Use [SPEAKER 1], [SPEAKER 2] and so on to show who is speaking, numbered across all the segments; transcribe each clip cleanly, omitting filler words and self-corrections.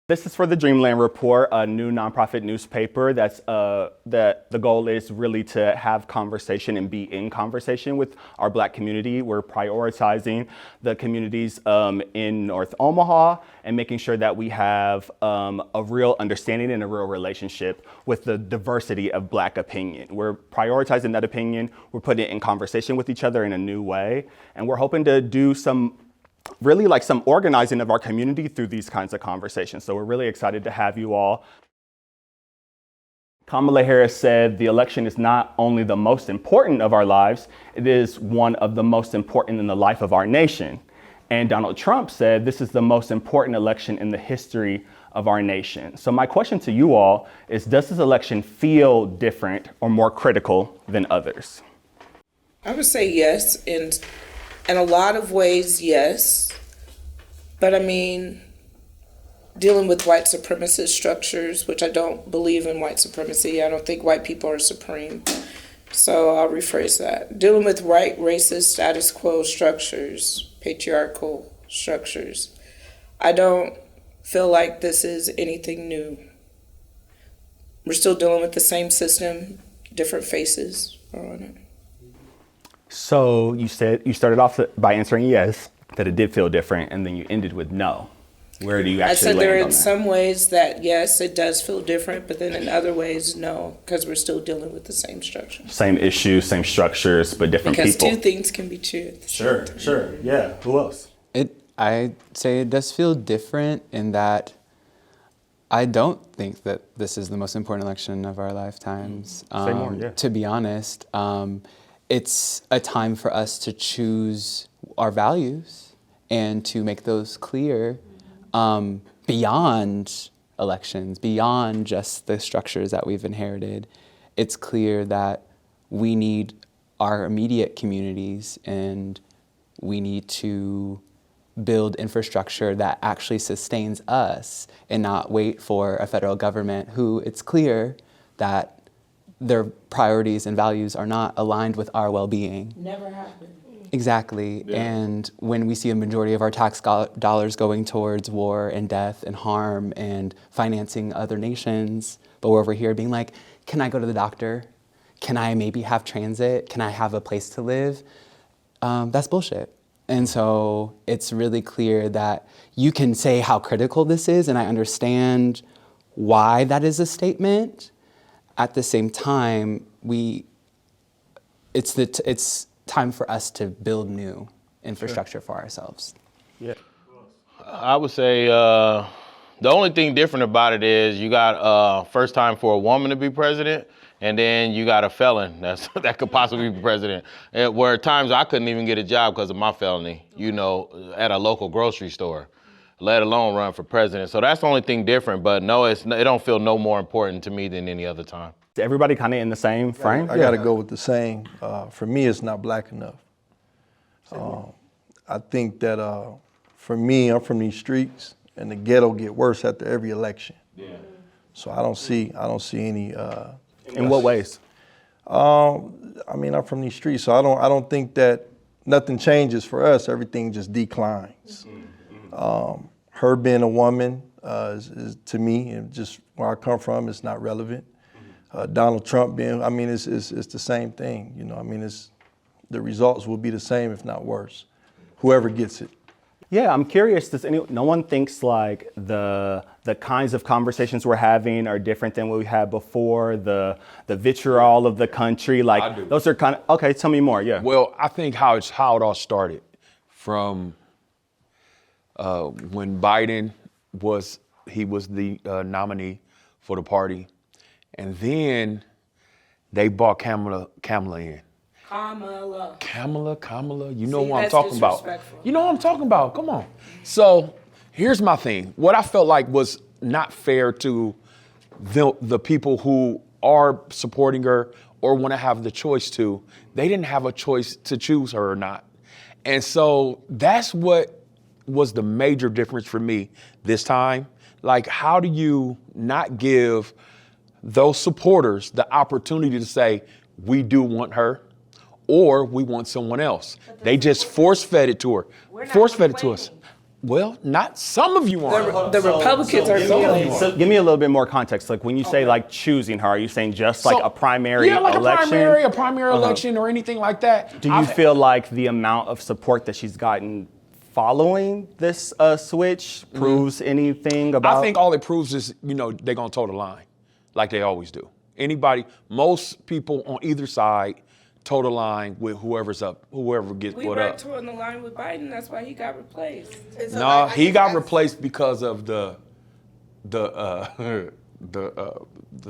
[SPEAKER 1] This is for the Dreamland Report, a new nonprofit newspaper that the goal is really to have conversation and be in conversation with our Black community. We're prioritizing the communities in North Omaha and making sure that we have a real understanding and a real relationship with the diversity of Black opinion. We're prioritizing that opinion. We're putting it in conversation with each other in a new way. And we're hoping to do some organizing of our community through these kinds of conversations. So we're really excited to have you all. Kamala Harris said the election is not only the most important of our lives, it is one of the most important in the life of our nation. And Donald Trump said this is the most important election in the history of our nation. So my question to you all is, does this election feel different or more critical than others?
[SPEAKER 2] I would say yes, in a lot of ways, yes. But I mean, dealing with white supremacist structures, which I don't believe in white supremacy. I don't think white people are supreme. So I'll rephrase that. Dealing with white racist status quo structures, patriarchal structures. I don't feel like this is anything new. We're still dealing with the same system, different faces are on it.
[SPEAKER 1] So you said you started off by answering yes, that it did feel different, and then you ended with no. Where do you actually
[SPEAKER 2] I said
[SPEAKER 1] land
[SPEAKER 2] there are
[SPEAKER 1] on that?
[SPEAKER 2] some ways that yes, it does feel different, but then in other ways, no, because we're still dealing with the same structures.
[SPEAKER 1] Same issues, same structures, but different
[SPEAKER 2] Because
[SPEAKER 1] people.
[SPEAKER 2] two things can be true at the same time.
[SPEAKER 1] Sure. Yeah. Who else?
[SPEAKER 3] I'd say it does feel different in that I don't think that this is the most important election of our lifetimes.
[SPEAKER 1] Say more, yeah.
[SPEAKER 3] To be honest, it's a time for us to choose our values and to make those clear beyond elections, beyond just the structures that we've inherited. It's clear that we need our immediate communities and we need to build infrastructure that actually sustains us and not wait for a federal government who it's clear that their priorities and values are not aligned with our well-being.
[SPEAKER 2] Never happened.
[SPEAKER 3] Exactly. Yeah. And when we see a majority of our tax dollars going towards war and death and harm and financing other nations, but we're over here being like, can I go to the doctor? Can I maybe have transit? Can I have a place to live? That's bullshit. And so it's really clear that you can say how critical this is, and I understand why that is a statement. At the same time, it's time for us to build new infrastructure for ourselves.
[SPEAKER 1] Yeah.
[SPEAKER 4] I would say the only thing different about it is you got first time for a woman to be president, and then you got a felon that could possibly be president. Where at times I couldn't even get a job because of my felony, at a local grocery store, let alone run for president. So that's the only thing different. But no, it don't feel no more important to me than any other time.
[SPEAKER 1] Is everybody kind of in the same frame?
[SPEAKER 5] I got to go with the same. For me, it's not Black enough. I think that for me, I'm from these streets, and the ghetto get worse after every election. Yeah. So I don't see any.
[SPEAKER 1] In what ways?
[SPEAKER 5] I mean, I'm from these streets, so I don't think that nothing changes for us. Everything just declines. Her being a woman is to me, and just where I come from, it's not relevant. Donald Trump being, I mean, it's the same thing. I mean, the results will be the same, if not worse. Whoever gets it.
[SPEAKER 1] Yeah, I'm curious. No one thinks like the kinds of conversations we're having are different than what we had before. The vitriol of the country, like those are kind of okay. Tell me more. Yeah.
[SPEAKER 6] Well, I think how it all started from when Biden was the nominee for the party, and then they brought Kamala in. Kamala, you know what I'm talking about. You know what I'm talking about, come on. So here's my thing. What I felt like was not fair to the people who are supporting her or want to have the choice to, they didn't have a choice to choose her or not. And so that's what was the major difference for me this time. Like, how do you not give those supporters the opportunity to say, we do want her, or we want someone else? They just force-fed it to her. Force-fed it to us. Well, not some of you aren't.
[SPEAKER 2] The Republicans are doing.
[SPEAKER 1] So give me a little bit more context. Like when you say like choosing her, are you saying just like a primary
[SPEAKER 6] like
[SPEAKER 1] election?
[SPEAKER 6] a primary election or anything like that.
[SPEAKER 1] Do you feel like the amount of support that she's gotten following this switch proves anything about?
[SPEAKER 6] I think all it proves is, they're going to toe the line like they always do. Most people on either side toe the line with whoever gets
[SPEAKER 2] We
[SPEAKER 6] put
[SPEAKER 2] were
[SPEAKER 6] up.
[SPEAKER 2] on the line with Biden. That's why he got replaced.
[SPEAKER 6] No, he got replaced because of the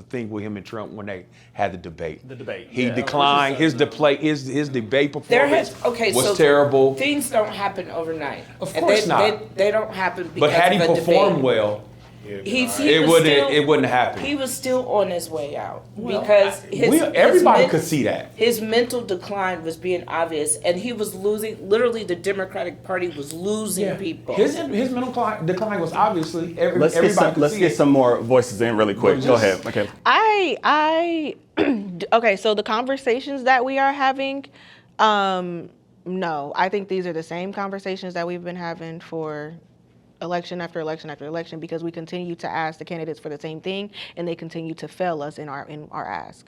[SPEAKER 6] thing with him and Trump when they had the debate. He declined. His debate performance was terrible.
[SPEAKER 2] Things don't happen overnight.
[SPEAKER 6] Of course not.
[SPEAKER 2] They don't happen because
[SPEAKER 6] But had he
[SPEAKER 2] of a
[SPEAKER 6] performed
[SPEAKER 2] debate.
[SPEAKER 6] well,
[SPEAKER 2] it
[SPEAKER 6] wouldn't happen.
[SPEAKER 2] He was still on his way out because
[SPEAKER 6] everybody could see that.
[SPEAKER 2] His mental decline was being obvious, and he was losing. Literally, the Democratic Party was losing people.
[SPEAKER 6] His mental decline was obviously
[SPEAKER 1] Let's get some more voices in really quick. Go ahead. Okay.
[SPEAKER 7] Okay, so the conversations that we are having, no, I think these are the same conversations that we've been having for election after election after election, because we continue to ask the candidates for the same thing and they continue to fail us in our ask.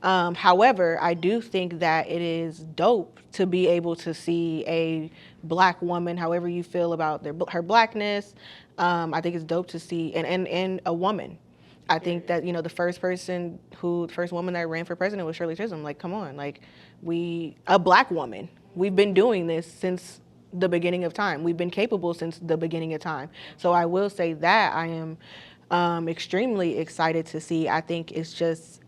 [SPEAKER 7] However, I do think that it is dope to be able to see a Black woman, however you feel about her Blackness. I think it's dope to see, and a woman. I think that, the first woman that ran for president was Shirley Chisholm. Like, come on, like a Black woman. We've been doing this since the beginning of time. We've been capable since the beginning of time. So I will say that I am extremely excited to see. I think it's just,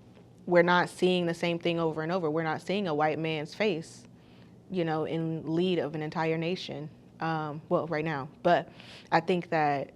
[SPEAKER 7] we're not seeing the same thing over and over. We're not seeing a white man's face, in lead of an entire nation. Right now. But I think that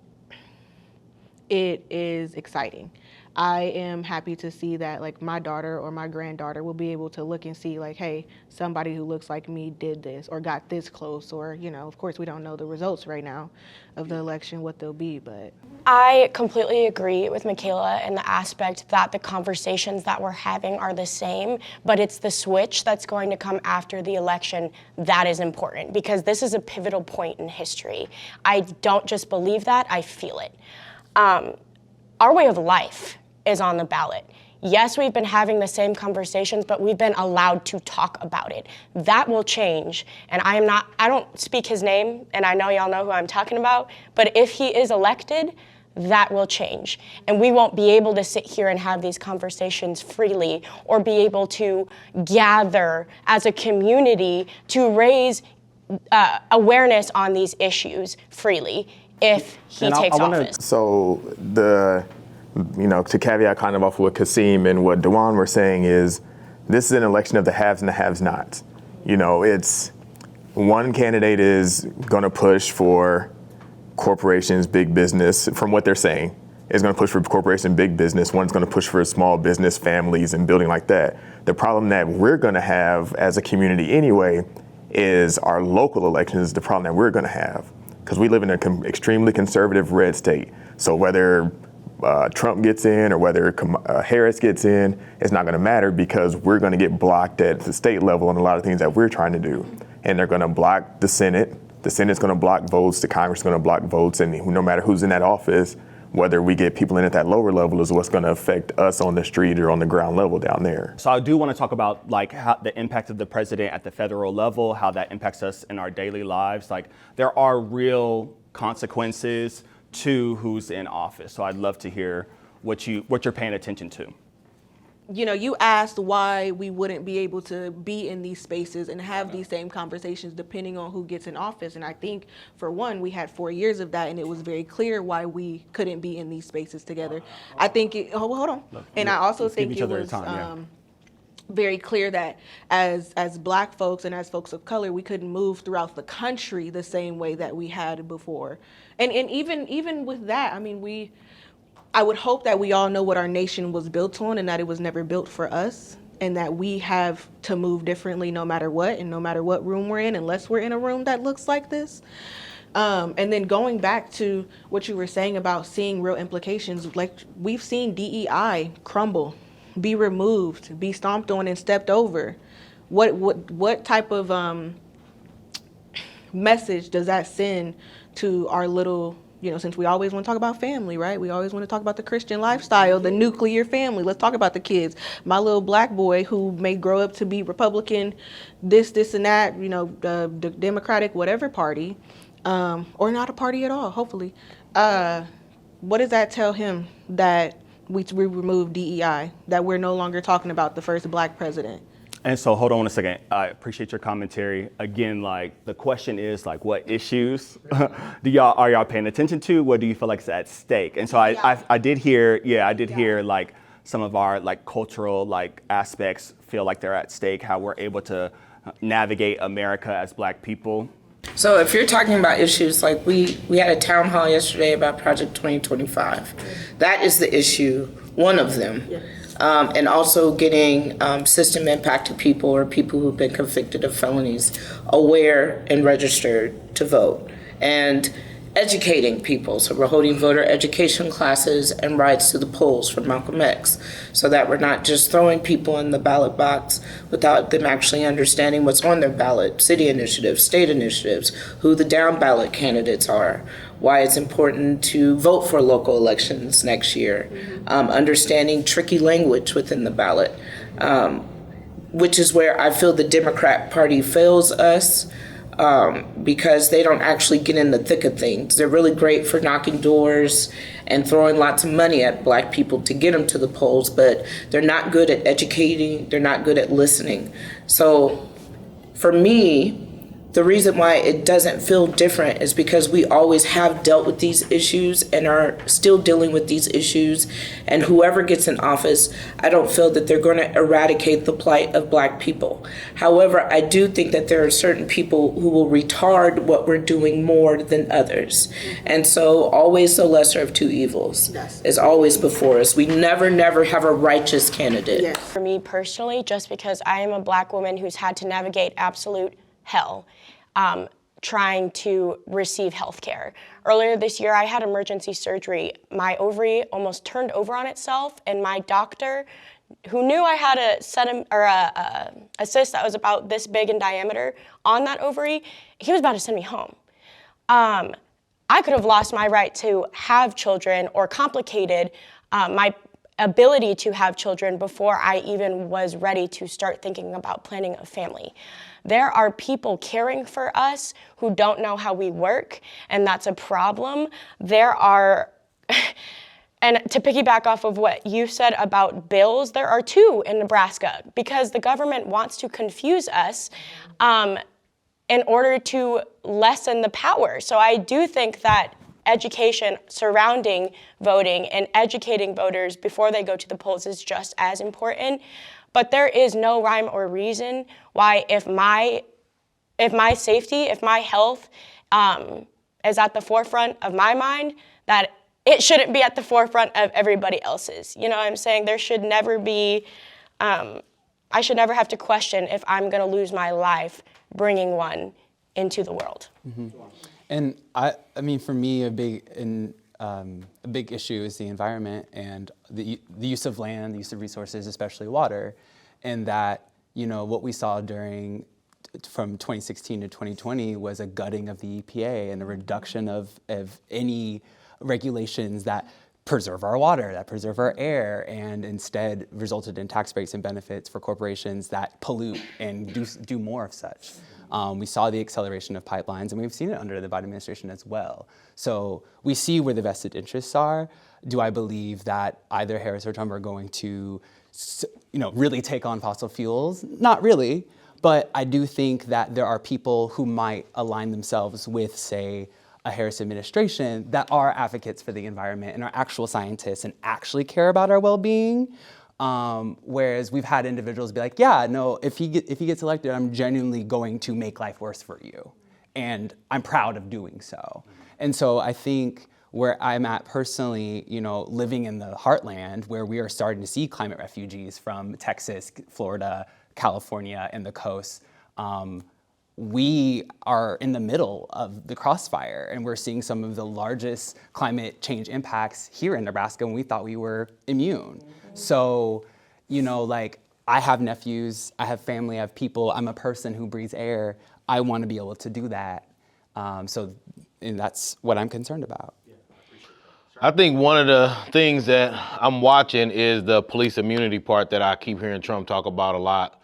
[SPEAKER 7] it is exciting. I am happy to see that, like, my daughter or my granddaughter will be able to look and see, like, hey, somebody who looks like me did this or got this close, or, of course we don't know the results right now of the election, what they'll be, but.
[SPEAKER 8] I completely agree with Michaela in the aspect that the conversations that we're having are the same, but it's the switch that's going to come after the election that is important, because this is a pivotal point in history. I don't just believe that, I feel it. Our way of life is on the ballot. Yes, we've been having the same conversations, but we've been allowed to talk about it. That will change, and I don't speak his name, and I know y'all know who I'm talking about, but if he is elected, that will change. And we won't be able to sit here and have these conversations freely or be able to gather as a community to raise awareness on these issues freely if he takes office.
[SPEAKER 9] So to caveat kind of off what Kasim and what Dewan were saying is, this is an election of the haves and the have-nots. It's one candidate is going to push for corporations, big business, from what they're saying, is going to push for corporations, big business. One's going to push for small business, families, and building like that. The problem that we're going to have as a community anyway is our local elections is the problem that we're going to have, because we live in an extremely conservative red state. So whether Trump gets in or whether Harris gets in, it's not going to matter, because we're going to get blocked at the state level on a lot of things that we're trying to do. And they're going to block the Senate. The Senate's going to block votes. The Congress is going to block votes. And no matter who's in that office, whether we get people in at that lower level is what's going to affect us on the street or on the ground level down there.
[SPEAKER 1] So I do want to talk about how the impact of the president at the federal level, how that impacts us in our daily lives. Like, there are real consequences to who's in office. So I'd love to hear what you're paying attention to.
[SPEAKER 7] You asked why we wouldn't be able to be in these spaces and have these same conversations depending on who gets in office. And I think, for one, we had 4 years of that, and it was very clear why we couldn't be in these spaces together. I think hold on. And I also think it was very clear that as Black folks and as folks of color, we couldn't move throughout the country the same way that we had before. And even with that, I mean, I would hope that we all know what our nation was built on, and that it was never built for us, and that we have to move differently no matter what, and no matter what room we're in, unless we're in a room that looks like this. And then going back to what you were saying about seeing real implications, like, we've seen DEI crumble, be removed, be stomped on and stepped over. What type of message does that send to our little, since we always want to talk about family, right? We always want to talk about the Christian lifestyle, the nuclear family. Let's talk about the kids. My little black boy who may grow up to be Republican, this and that, the Democratic, whatever party, or not a party at all, hopefully. What does that tell him that we remove DEI, that we're no longer talking about the first black president?
[SPEAKER 1] And so hold on a second. I appreciate your commentary. Again, like the question is like, what issues are y'all paying attention to? What do you feel like is at stake? And so I did hear like some of our like cultural like aspects feel like they're at stake, how we're able to navigate America as Black people.
[SPEAKER 2] So if you're talking about issues like we had a town hall yesterday about Project 2025, that is the issue, one of them. Yeah. And also getting system impacted people or people who've been convicted of felonies aware and registered to vote, and educating people. So we're holding voter education classes and rides to the polls for Malcolm X, so that we're not just throwing people in the ballot box without them actually understanding what's on their ballot, city initiatives, state initiatives, who the down ballot candidates are, why it's important to vote for local elections next year, understanding tricky language within the ballot, which is where I feel the Democrat Party fails us, because they don't actually get in the thick of things. They're really great for knocking doors and throwing lots of money at Black people to get them to the polls, but they're not good at educating, they're not good at listening. So for me, the reason why it doesn't feel different is because we always have dealt with these issues and are still dealing with these issues. And whoever gets in office, I don't feel that they're going to eradicate the plight of Black people. However, I do think that there are certain people who will retard what we're doing more than others. And so always the lesser of two evils is always before us. We never have a righteous candidate.
[SPEAKER 7] Yes.
[SPEAKER 8] For me personally, just because I am a Black woman who's had to navigate absolute hell trying to receive health care. Earlier this year, I had emergency surgery. My ovary almost turned over on itself, and my doctor, who knew I had a cyst that was about this big in diameter on that ovary, he was about to send me home. I could have lost my right to have children or complicated my ability to have children before I even was ready to start thinking about planning a family. There are people caring for us who don't know how we work, and that's a problem. There are, and to piggyback off of what you said about bills, there are two in Nebraska because the government wants to confuse us in order to lessen the power. So I do think that education surrounding voting and educating voters before they go to the polls is just as important. But there is no rhyme or reason why if my safety, if my health is at the forefront of my mind, that it shouldn't be at the forefront of everybody else's. You know what I'm saying? There should never be, I should never have to question if I'm gonna lose my life bringing one into the world.
[SPEAKER 3] Mm-hmm. And I mean, for me, a big issue is the environment and the use of land, the use of resources, especially water, and that, what we saw from 2016 to 2020 was a gutting of the EPA and a reduction of any regulations that preserve our water, that preserve our air, and instead resulted in tax breaks and benefits for corporations that pollute and do more of such. We saw the acceleration of pipelines, and we've seen it under the Biden administration as well. So we see where the vested interests are. Do I believe that either Harris or Trump are going to, really take on fossil fuels? Not really, but I do think that there are people who might align themselves with, say, a Harris administration that are advocates for the environment and are actual scientists and actually care about our well-being. Whereas we've had individuals be like, yeah, no, if he gets elected, I'm genuinely going to make life worse for you. And I'm proud of doing so. And so I think where I'm at personally, living in the heartland where we are starting to see climate refugees from Texas, Florida, California, and the coast, we are in the middle of the crossfire, and we're seeing some of the largest climate change impacts here in Nebraska when we thought we were immune. So, I have nephews, I have family, I have people, I'm a person who breathes air. I want to be able to do that. So that's what I'm concerned about.
[SPEAKER 4] I think one of the things that I'm watching is the police immunity part that I keep hearing Trump talk about a lot.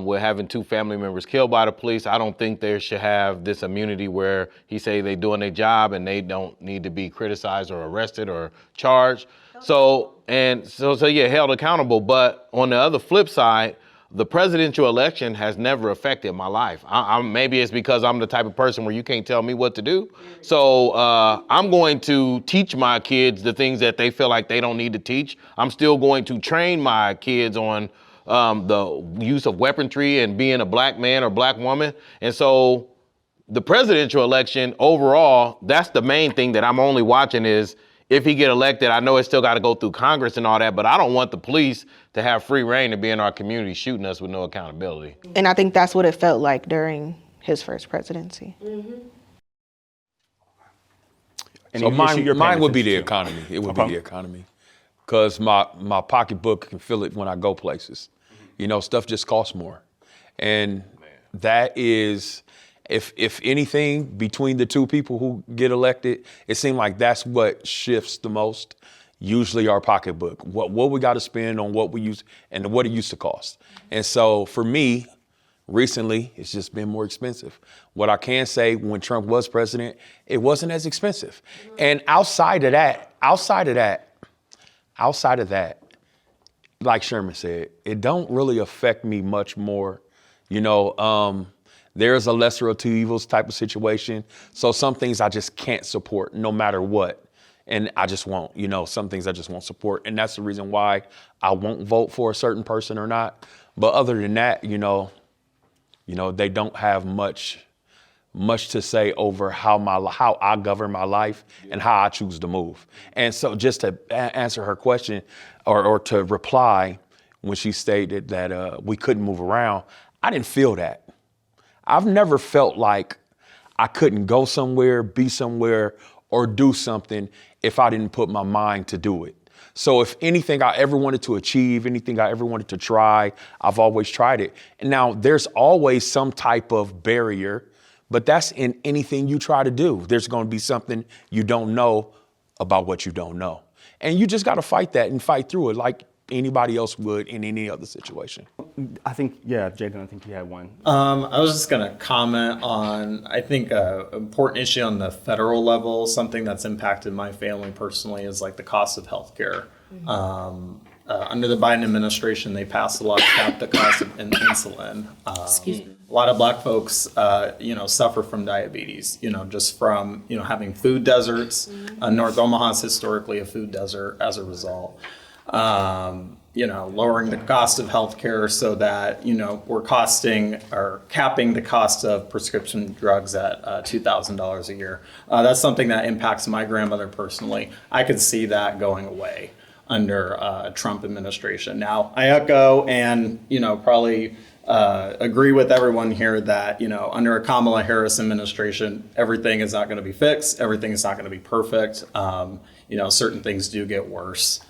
[SPEAKER 4] With having 2 family members killed by the police, I don't think they should have this immunity where he say they doing their job and they don't need to be criticized or arrested or charged. So yeah, held accountable. But on the other flip side, the presidential election has never affected my life. Maybe it's because I'm the type of person where you can't tell me what to do. So I'm going to teach my kids the things that they feel like they don't need to teach. I'm still going to train my kids on the use of weaponry and being a black man or black woman. And so the presidential election overall, that's the main thing that I'm only watching is if he get elected. I know it's still got to go through Congress and all that, but I don't want the police to have free reign to be in our community shooting us with no accountability.
[SPEAKER 7] And I think that's what it felt like during his first presidency.
[SPEAKER 6] So mine would be the economy. It would be the economy. Because my pocketbook can feel it when I go places. You know, stuff just costs more. And that is, if anything, between the 2 people who get elected, it seems like that's what shifts the most. Usually our pocketbook, what we got to spend on what we use and what it used to cost. And so for me, recently, it's just been more expensive. What I can say, when Trump was president, it wasn't as expensive. And outside of that, like Sherman said, it don't really affect me much more. You know, there's a lesser of 2 evils type of situation. So some things I just can't support no matter what. And I just won't, you know, some things I just won't support. And that's the reason why I won't vote for a certain person or not. But other than that, you know, they don't have much to say over how I govern my life and how I choose to move. And so just to answer her question or to reply when she stated that we couldn't move around, I didn't feel that. I've never felt like I couldn't go somewhere, be somewhere, or do something if I didn't put my mind to do it. So if anything I ever wanted to achieve, anything I ever wanted to try, I've always tried it. And now there's always some type of barrier, but that's in anything you try to do. There's going to be something you don't know about what you don't know. And you just got to fight that and fight through it like anybody else would in any other situation.
[SPEAKER 1] I think, yeah, Jaden, I think you had one.
[SPEAKER 10] I was just going to comment on, I think, an important issue on the federal level, something that's impacted my family personally is like the cost of healthcare. Under the Biden administration, they passed a law to cap the cost of insulin.
[SPEAKER 2] Excuse me.
[SPEAKER 10] A lot of black folks, suffer from diabetes, just from, having food deserts. North Omaha is historically a food desert as a result. Lowering the cost of healthcare so that, we're costing or capping the cost of prescription drugs at $2,000 a year. That's something that impacts my grandmother personally. I could see that going away under a Trump administration. Now, I echo and, probably agree with everyone here that, under a Kamala Harris administration, everything is not going to be fixed. Everything is not going to be perfect. Certain things do get worse.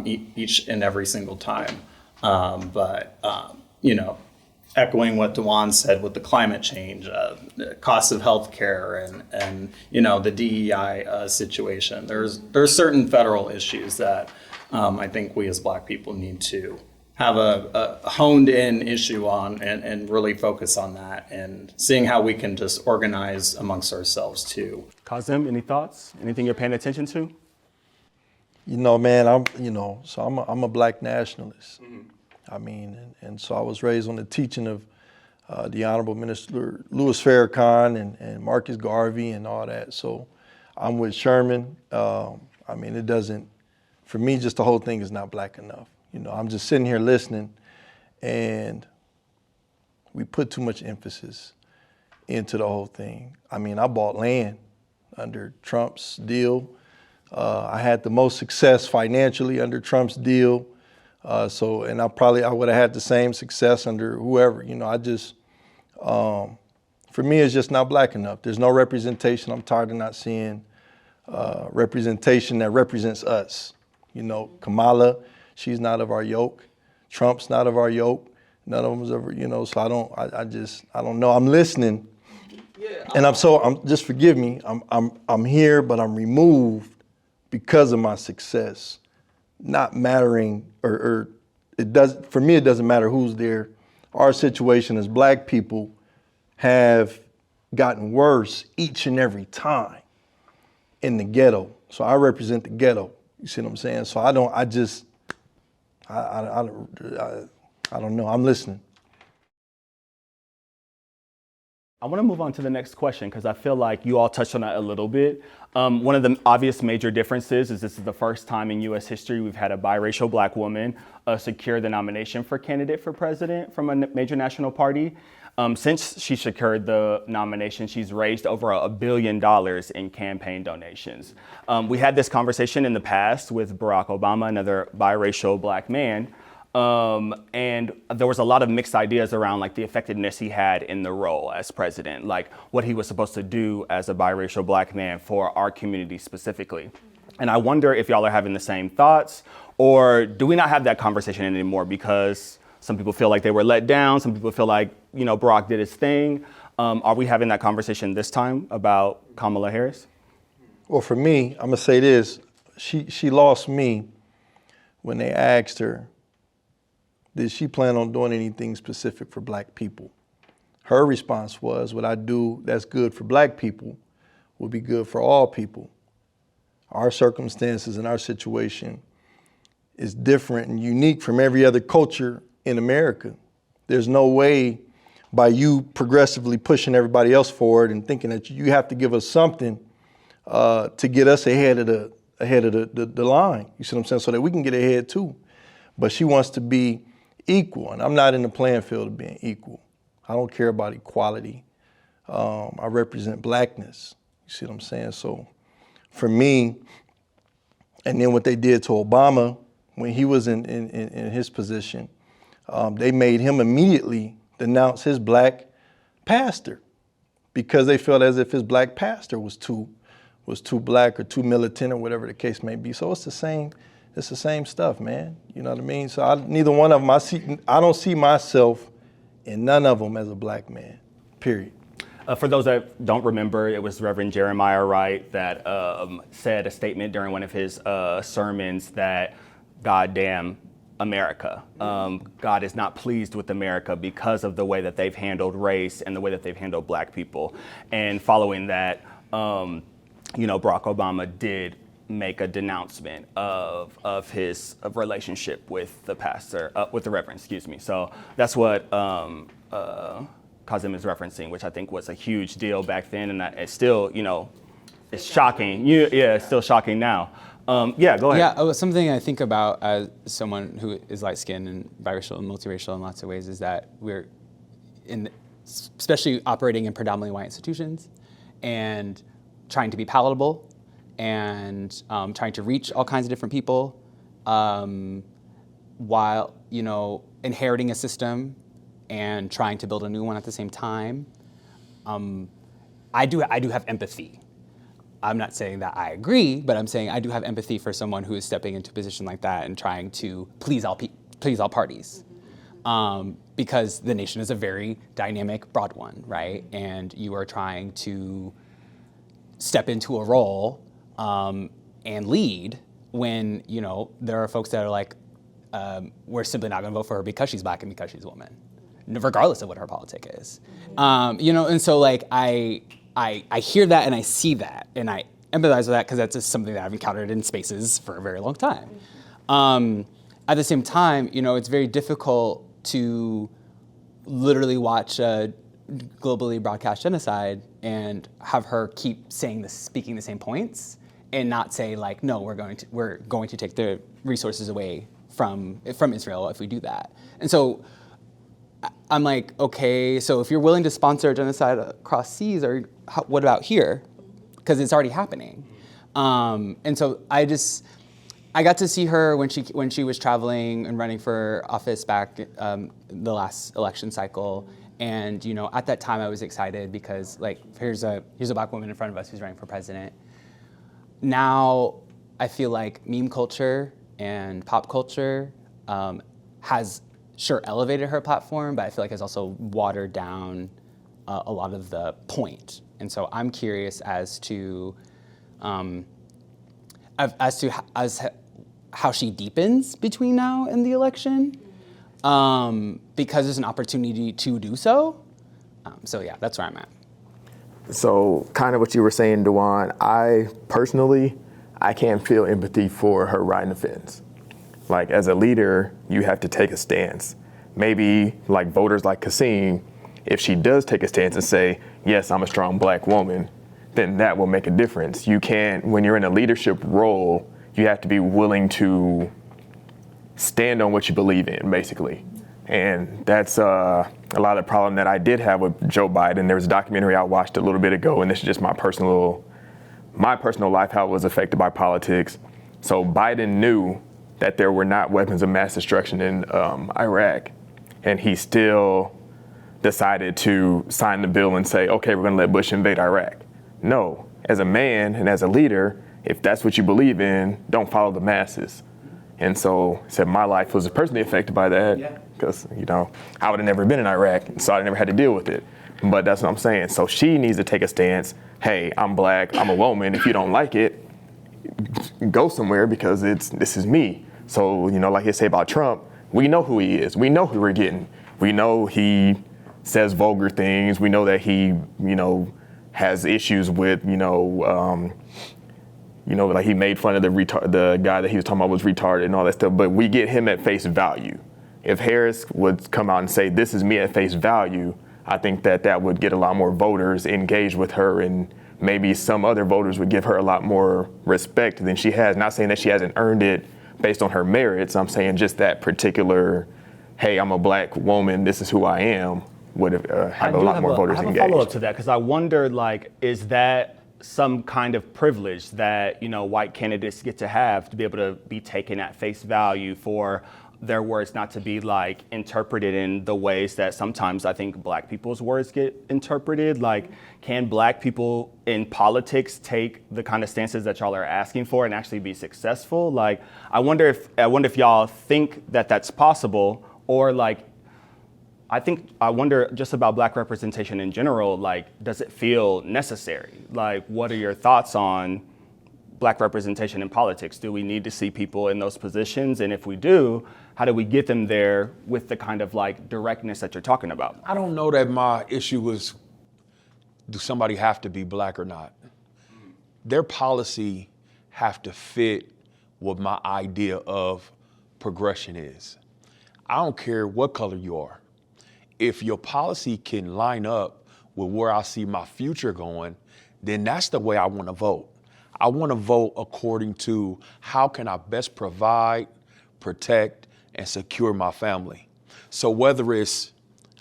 [SPEAKER 10] Each and every single time. Echoing what Dewan said with the climate change, the cost of healthcare and the DEI situation, there's certain federal issues that I think we as Black people need to have a honed in issue on and really focus on that and seeing how we can just organize amongst ourselves too.
[SPEAKER 1] Kazim, any thoughts? Anything you're paying attention to?
[SPEAKER 5] Man, I'm a Black nationalist. I mean, and so I was raised on the teaching of the Honorable Minister Louis Farrakhan and Marcus Garvey and all that. So I'm with Sherman. It doesn't, for me, just the whole thing is not Black enough. I'm just sitting here listening, and we put too much emphasis into the whole thing. I bought land under Trump's deal. I had the most success financially under Trump's deal. I would have had the same success under whoever. For me, it's just not Black enough. There's no representation. I'm tired of not seeing representation that represents us. Kamala, she's not of our yoke. Trump's not of our yoke. None of them is ever, so I don't know. I'm listening, And I'm just forgive me. I'm here, but I'm removed because of my success, not mattering or it does for me. It doesn't matter who's there. Our situation as Black people have gotten worse each and every time in the ghetto. So I represent the ghetto. You see what I'm saying? So I don't know. I'm listening.
[SPEAKER 1] I want to move on to the next question because I feel like you all touched on that a little bit. One of the obvious major differences is this is the first time in U.S. history we've had a biracial Black woman secure the nomination for candidate for president from a major national party. Since she secured the nomination, she's raised over $1 billion in campaign donations. We had this conversation in the past with Barack Obama, another biracial Black man. And there was a lot of mixed ideas around like the effectiveness he had in the role as president, like what he was supposed to do as a biracial Black man for our community specifically. And I wonder if y'all are having the same thoughts, or do we not have that conversation anymore because some people feel like they were let down, some people feel like, you know, Barack did his thing. Are we having that conversation this time about Kamala Harris?
[SPEAKER 5] Well, for me, I'm gonna say this. She lost me when they asked her, did she plan on doing anything specific for Black people? Her response was, what I do that's good for Black people will be good for all people. Our circumstances and our situation is different and unique from every other culture in America. There's no way by you progressively pushing everybody else forward and thinking that you have to give us something to get us ahead of the line. You see what I'm saying? So that we can get ahead too. But she wants to be equal, and I'm not in the playing field of being equal. I don't care about equality. I represent Blackness. You see what I'm saying? So for me, and then what they did to Obama when he was in his position, they made him immediately denounce his Black pastor because they felt as if his Black pastor was too Black or too militant or whatever the case may be. So it's the same stuff, man. You know what I mean? So neither one of them, I don't see myself in none of them as a Black man, period.
[SPEAKER 1] For those that don't remember, it was Reverend Jeremiah Wright that said a statement during one of his sermons that, God damn America. God is not pleased with America because of the way that they've handled race and the way that they've handled Black people. And following that, you know, Barack Obama did make a denouncement of his relationship with the pastor, with the reverend, excuse me. So that's what Kazim is referencing, which I think was a huge deal back then, and it's still, you know, it's shocking. Yeah, it's still shocking now. Yeah, go ahead.
[SPEAKER 3] Yeah, something I think about as someone who is light-skinned and biracial and multiracial in lots of ways is that we're especially operating in predominantly white institutions and trying to be palatable and trying to reach all kinds of different people while, you know, inheriting a system and trying to build a new one at the same time. I do have empathy. I'm not saying that I agree, but I'm saying I do have empathy for someone who is stepping into a position like that and trying to please all parties. Because the nation is a very dynamic, broad one, right? And you are trying to step into a role and lead when, you know, there are folks that are like, we're simply not gonna vote for her because she's Black and because she's a woman, regardless of what her politic is. You know, and so like I hear that and I see that and I empathize with that because that's just something that I've encountered in spaces for a very long time. At the same time, you know, it's very difficult to literally watch a globally broadcast genocide and have her keep speaking the same points and not say like, no, we're going to take the resources away from Israel if we do that. And so I'm like, okay, so if you're willing to sponsor a genocide across seas, what about here? Because it's already happening. And so I got to see her when she was traveling and running for office back the last election cycle. And you know, at that time I was excited because like here's a Black woman in front of us who's running for president. Now I feel like meme culture and pop culture has sure elevated her platform, but I feel like has also watered down a lot of the point. And so I'm curious as to how she deepens between now and the election, because there's an opportunity to do so. So yeah, that's where I'm at.
[SPEAKER 9] So kind of what you were saying, Dewan, I can't feel empathy for her riding the fence. Like, as a leader, you have to take a stance. Maybe like voters like Kasim, if she does take a stance and say, yes, I'm a strong Black woman, then that will make a difference. You can't, when you're in a leadership role, you have to be willing to stand on what you believe in, basically. And that's a lot of the problem that I did have with Joe Biden. There was a documentary I watched a little bit ago, and this is just my personal life, how it was affected by politics. So Biden knew that there were not weapons of mass destruction in Iraq, and he still decided to sign the bill and say, okay, we're gonna let Bush invade Iraq. No, as a man and as a leader, if that's what you believe in, don't follow the masses. And so I said my life was personally affected by that, because I would have never been in Iraq, so I never had to deal with it. But that's what I'm saying. So she needs to take a stance. Hey, I'm Black, I'm a woman. If you don't like it, go somewhere, because this is me. So, like you say about Trump, we know who he is. We know who we're getting. We know he says vulgar things. We know that he, has issues with, like he made fun of the guy that he was talking about was retarded and all that stuff. But we get him at face value. If Harris would come out and say, this is me at face value, I think that would get a lot more voters engaged with her, and maybe some other voters would give her a lot more respect than she has. Not saying that she hasn't earned it based on her merits. I'm saying just that particular, hey, I'm a Black woman, this is who I am, would have a lot more voters engaged. I have a follow-up
[SPEAKER 1] to that, because I wonder, is that some kind of privilege that, white candidates get to have, to be able to be taken at face value for their words not to be interpreted in the ways that sometimes I think Black people's words get interpreted? Can Black people in politics take the kind of stances that y'all are asking for and actually be successful? I wonder if y'all think that that's possible, or I wonder just about Black representation in general. Does it feel necessary? What are your thoughts on Black representation in politics? Do we need to see people in those positions? And if we do, how do we get them there with the kind of directness that you're talking about?
[SPEAKER 6] I don't know that my issue is, do somebody have to be Black or not? Their policy have to fit what my idea of progression is. I don't care what color you are. If your policy can line up with where I see my future going, then that's the way I want to vote. I want to vote according to how can I best provide, protect, and secure my family. So whether it's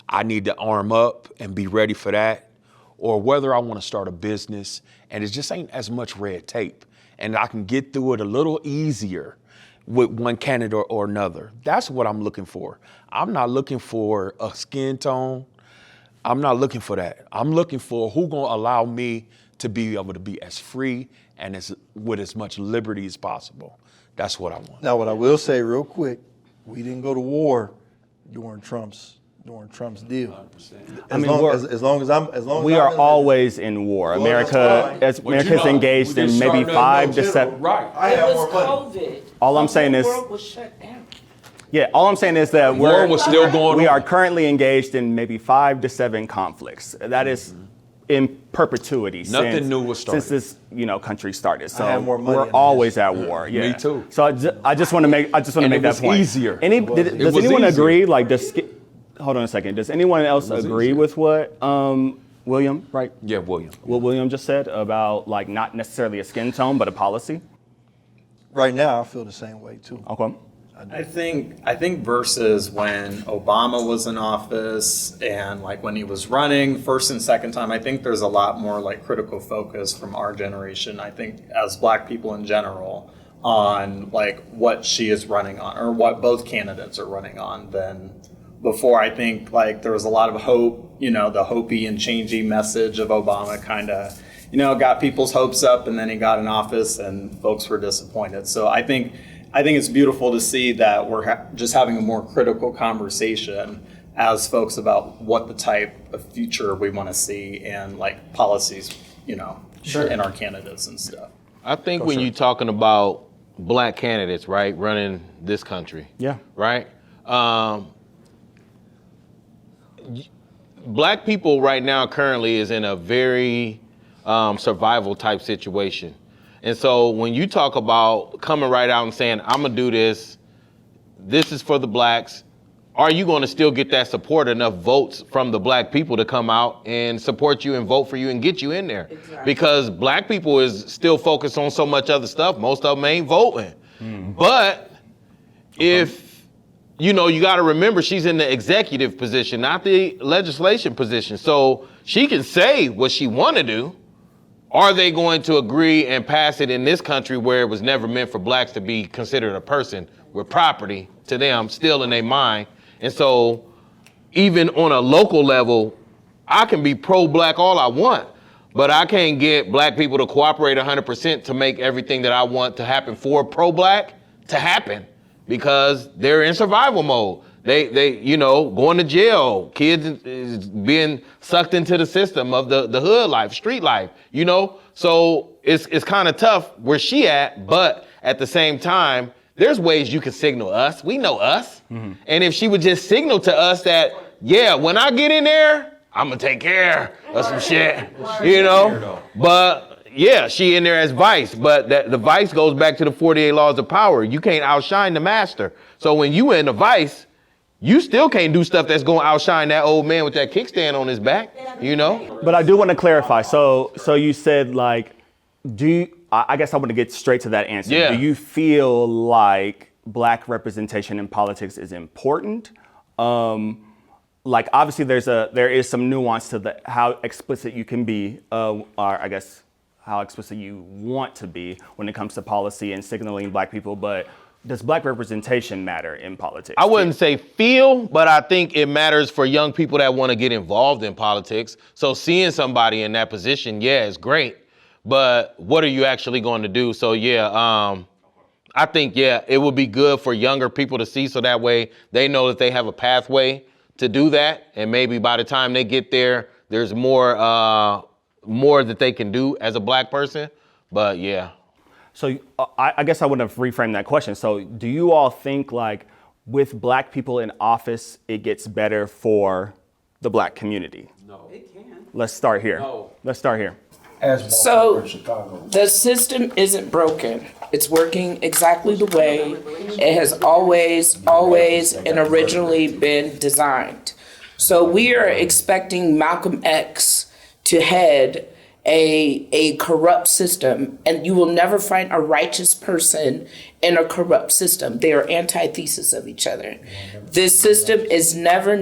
[SPEAKER 6] I need to arm up and be ready for that, or whether I want to start a business and it just ain't as much red tape and I can get through it a little easier with one candidate or another. That's what I'm looking for. I'm not looking for a skin tone. I'm not looking for that. I'm looking for who gonna allow me to be able to be as free and with as much liberty as possible. That's what I want.
[SPEAKER 5] Now, what I will say real quick, we didn't go to war during Trump's deal.
[SPEAKER 1] We are always in war. America's engaged in maybe 5 to 7.
[SPEAKER 6] Right.
[SPEAKER 2] It was COVID.
[SPEAKER 1] All I'm saying is,
[SPEAKER 2] the world was shut down.
[SPEAKER 1] Yeah, all I'm saying is that
[SPEAKER 6] war was still going on.
[SPEAKER 1] We are currently engaged in maybe 5 to 7 conflicts. That is in perpetuity.
[SPEAKER 6] Nothing new was started.
[SPEAKER 1] Since this country started. So
[SPEAKER 5] we're
[SPEAKER 1] always at war. Yeah.
[SPEAKER 6] Me too.
[SPEAKER 1] So I just want to make that point.
[SPEAKER 6] It was easier.
[SPEAKER 1] Does anyone agree? Hold on a second. Does anyone else agree with what William, right?
[SPEAKER 6] Yeah, William.
[SPEAKER 1] What William just said about not necessarily a skin tone, but a policy?
[SPEAKER 5] Right now, I feel the same way too.
[SPEAKER 1] Okay.
[SPEAKER 10] I think versus when Obama was in office and when he was running first and second time, I think there's a lot more critical focus from our generation, I think as Black people in general, on what she is running on or what both candidates are running on than before. I think there was a lot of hope, the hopey and changey message of Obama kind of, got people's hopes up, and then he got in office and folks were disappointed. So I think it's beautiful to see that we're just having a more critical conversation as folks about what the type of future we want to see and like policies, you know, in our candidates and stuff.
[SPEAKER 4] I think when you're talking about black candidates, right, running this country,
[SPEAKER 1] Yeah.
[SPEAKER 4] right? Black people right now currently is in a very survival type situation. And so when you talk about coming right out and saying, I'm gonna do this, this is for the blacks, are you gonna still get that support, enough votes from the black people to come out and support you and vote for you and get you in there? Exactly. Because black people is still focused on so much other stuff. Most of them ain't voting. But if, you know, you gotta remember she's in the executive position, not the legislation position. So she can say what she wanna do. Are they going to agree and pass it in this country where it was never meant for blacks to be considered a person with property to them still in their mind? And so even on a local level, I can be pro-black all I want, but I can't get black people to cooperate 100% to make everything that I want to happen for pro-black to happen, because they're in survival mode. They, you know, going to jail, kids is being sucked into the system of the hood life, street life, you know? So it's kind of tough where she at, but at the same time, there's ways you can signal us. We know us. And if she would just signal to us that, yeah, when I get in there, I'm gonna take care of some shit, you know? But yeah, she in there as vice, but the vice goes back to the 48 laws of power. You can't outshine the master. So when you in the vice, you still can't do stuff that's gonna outshine that old man with that kickstand on his back, you know?
[SPEAKER 1] But I do want to clarify. So you said, like, I guess I want to get straight to that answer.
[SPEAKER 4] Yeah.
[SPEAKER 1] Do you feel like black representation in politics is important? Like, obviously there is some nuance to how explicit you can be, or I guess how explicit you want to be when it comes to policy and signaling black people, but does black representation matter in politics?
[SPEAKER 4] I wouldn't say feel, but I think it matters for young people that want to get involved in politics. So seeing somebody in that position, yeah, is great. But what are you actually going to do? So yeah, I think, yeah, it would be good for younger people to see, so that way they know that they have a pathway to do that. And maybe by the time they get there, there's more that they can do as a black person. But yeah.
[SPEAKER 1] So I guess I would have reframed that question. So do you all think, like, with black people in office, it gets better for the black community?
[SPEAKER 3] No. It can.
[SPEAKER 1] Let's start here.
[SPEAKER 3] No.
[SPEAKER 1] Let's start here.
[SPEAKER 2] So the system isn't broken. It's working exactly the way it has always and originally been designed. So we are expecting Malcolm X to head a corrupt system, and you will never find a righteous person in a corrupt system. They are antithesis of each other. This system is never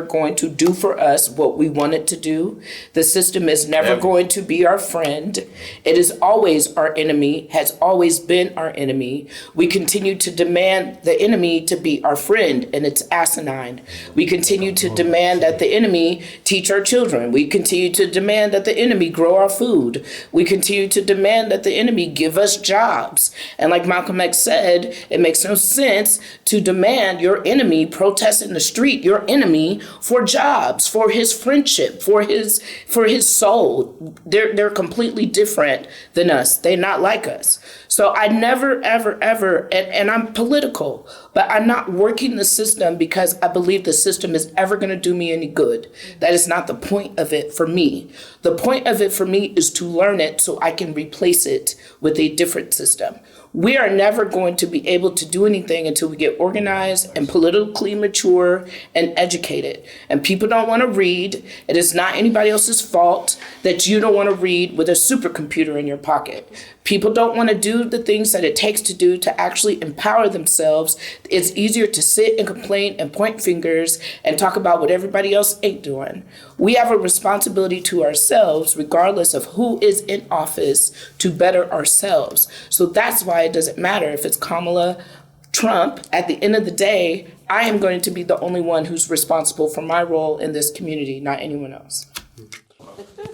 [SPEAKER 2] going to do for us what we want it to do. The system is never going to be our friend. It is always our enemy, has always been our enemy. We continue to demand the enemy to be our friend, and it's asinine. We continue to demand that the enemy teach our children. We continue to demand that the enemy grow our food. We continue to demand that the enemy give us jobs. And like Malcolm X said, it makes no sense to demand your enemy protest in the street, your enemy, for jobs, for his friendship, for his soul. They're completely different than us. They're not like us. So I never, ever, and I'm political, but I'm not working the system because I believe the system is ever going to do me any good. That is not the point of it for me. The point of it for me is to learn it so I can replace it with a different system. We are never going to be able to do anything until we get organized and politically mature and educated. And people don't want to read. It is not anybody else's fault that you don't want to read with a supercomputer in your pocket. People don't want to do the things that it takes to do to actually empower themselves. It's easier to sit and complain and point fingers and talk about what everybody else ain't doing. We have a responsibility to ourselves, regardless of who is in office, to better ourselves. So that's why it doesn't matter if it's Kamala, Trump. At the end of the day, I am going to be the only one who's responsible for my role in this community, not anyone else.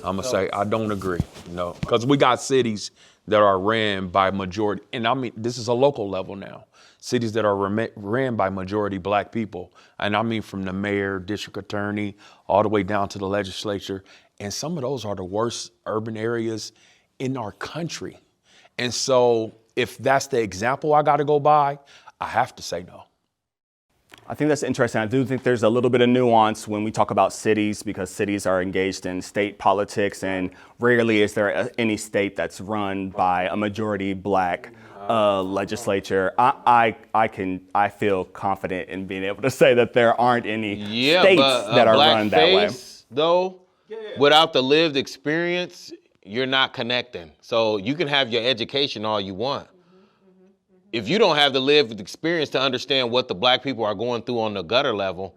[SPEAKER 6] I'm gonna say I don't agree, because we got cities that are ran by majority, and I mean, this is a local level now, cities that are ran by majority Black people. And I mean from the mayor, district attorney, all the way down to the legislature. And some of those are the worst urban areas in our country. And so if that's the example I got to go by, I have to say no.
[SPEAKER 1] I think that's interesting. I do think there's a little bit of nuance when we talk about cities, because cities are engaged in state politics, and rarely is there any state that's run by a majority Black legislature. I feel confident in being able to say that there aren't any states that are run that way.
[SPEAKER 4] Though, without the lived experience, you're not connecting. So you can have your education all you want. If you don't have the lived experience to understand what the Black people are going through on the gutter level,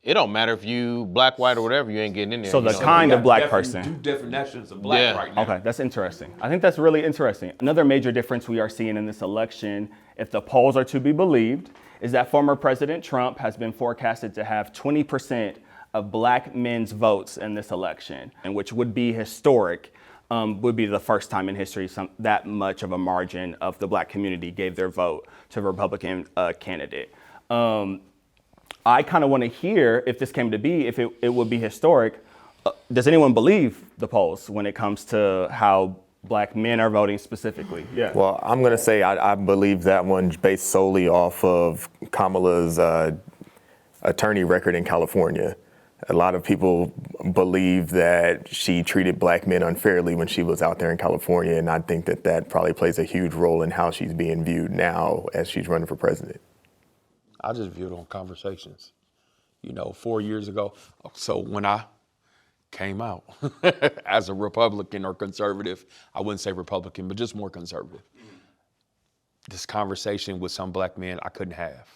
[SPEAKER 4] it don't matter if you Black, white, or whatever, you ain't getting in there.
[SPEAKER 1] So the kind of Black person.
[SPEAKER 6] Two definitions of Black right now.
[SPEAKER 1] Okay, that's interesting. I think that's really interesting. Another major difference we are seeing in this election, if the polls are to be believed, is that former President Trump has been forecasted to have 20% of Black men's votes in this election, and which would be historic. Would be the first time in history that much of a margin of the Black community gave their vote to a Republican candidate. I kind of want to hear, if this came to be, if it would be historic. Does anyone believe the polls when it comes to how Black men are voting specifically? Yeah.
[SPEAKER 9] Well, I'm going to say I believe that one based solely off of Kamala's attorney record in California. A lot of people believe that she treated Black men unfairly when she was out there in California, and I think that that probably plays a huge role in how she's being viewed now as she's running for president.
[SPEAKER 6] I just viewed on conversations, 4 years ago. So when I came out as a Republican or conservative, I wouldn't say Republican, but just more conservative. This conversation with some Black men I couldn't have.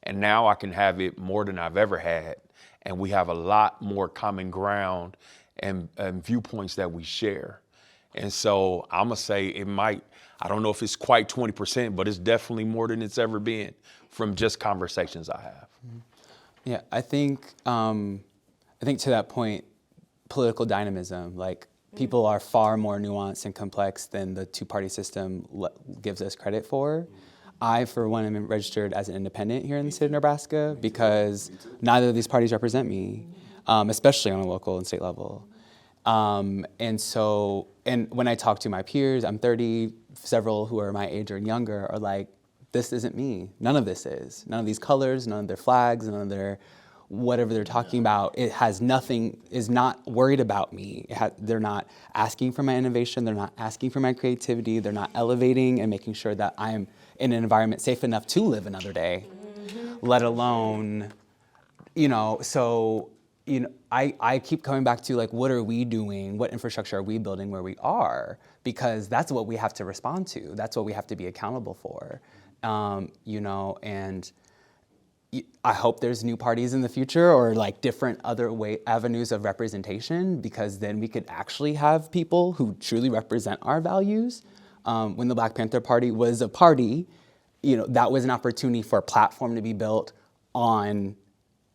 [SPEAKER 6] And now I can have it more than I've ever had. And we have a lot more common ground and viewpoints that we share. And so I'm gonna say I don't know if it's quite 20%, but it's definitely more than it's ever been from just conversations I have.
[SPEAKER 3] Yeah, I think to that point, political dynamism, like people are far more nuanced and complex than the two-party system gives us credit for. I, for one, am registered as an independent here in the state of Nebraska because neither of these parties represent me, especially on a local and state level. And when I talk to my peers, I'm 30, several who are my age or younger are like, this isn't me. None of this is. None of these colors, none of their flags, none of their whatever they're talking about, it has nothing, is not worried about me. They're not asking for my innovation. They're not asking for my creativity. They're not elevating and making sure that I'm in an environment safe enough to live another day, let alone, I keep coming back to what are we doing? What infrastructure are we building where we are? Because that's what we have to respond to. That's what we have to be accountable for, and I hope there's new parties in the future or different other avenues of representation, because then we could actually have people who truly represent our values. When the Black Panther Party was a party, that was an opportunity for a platform to be built on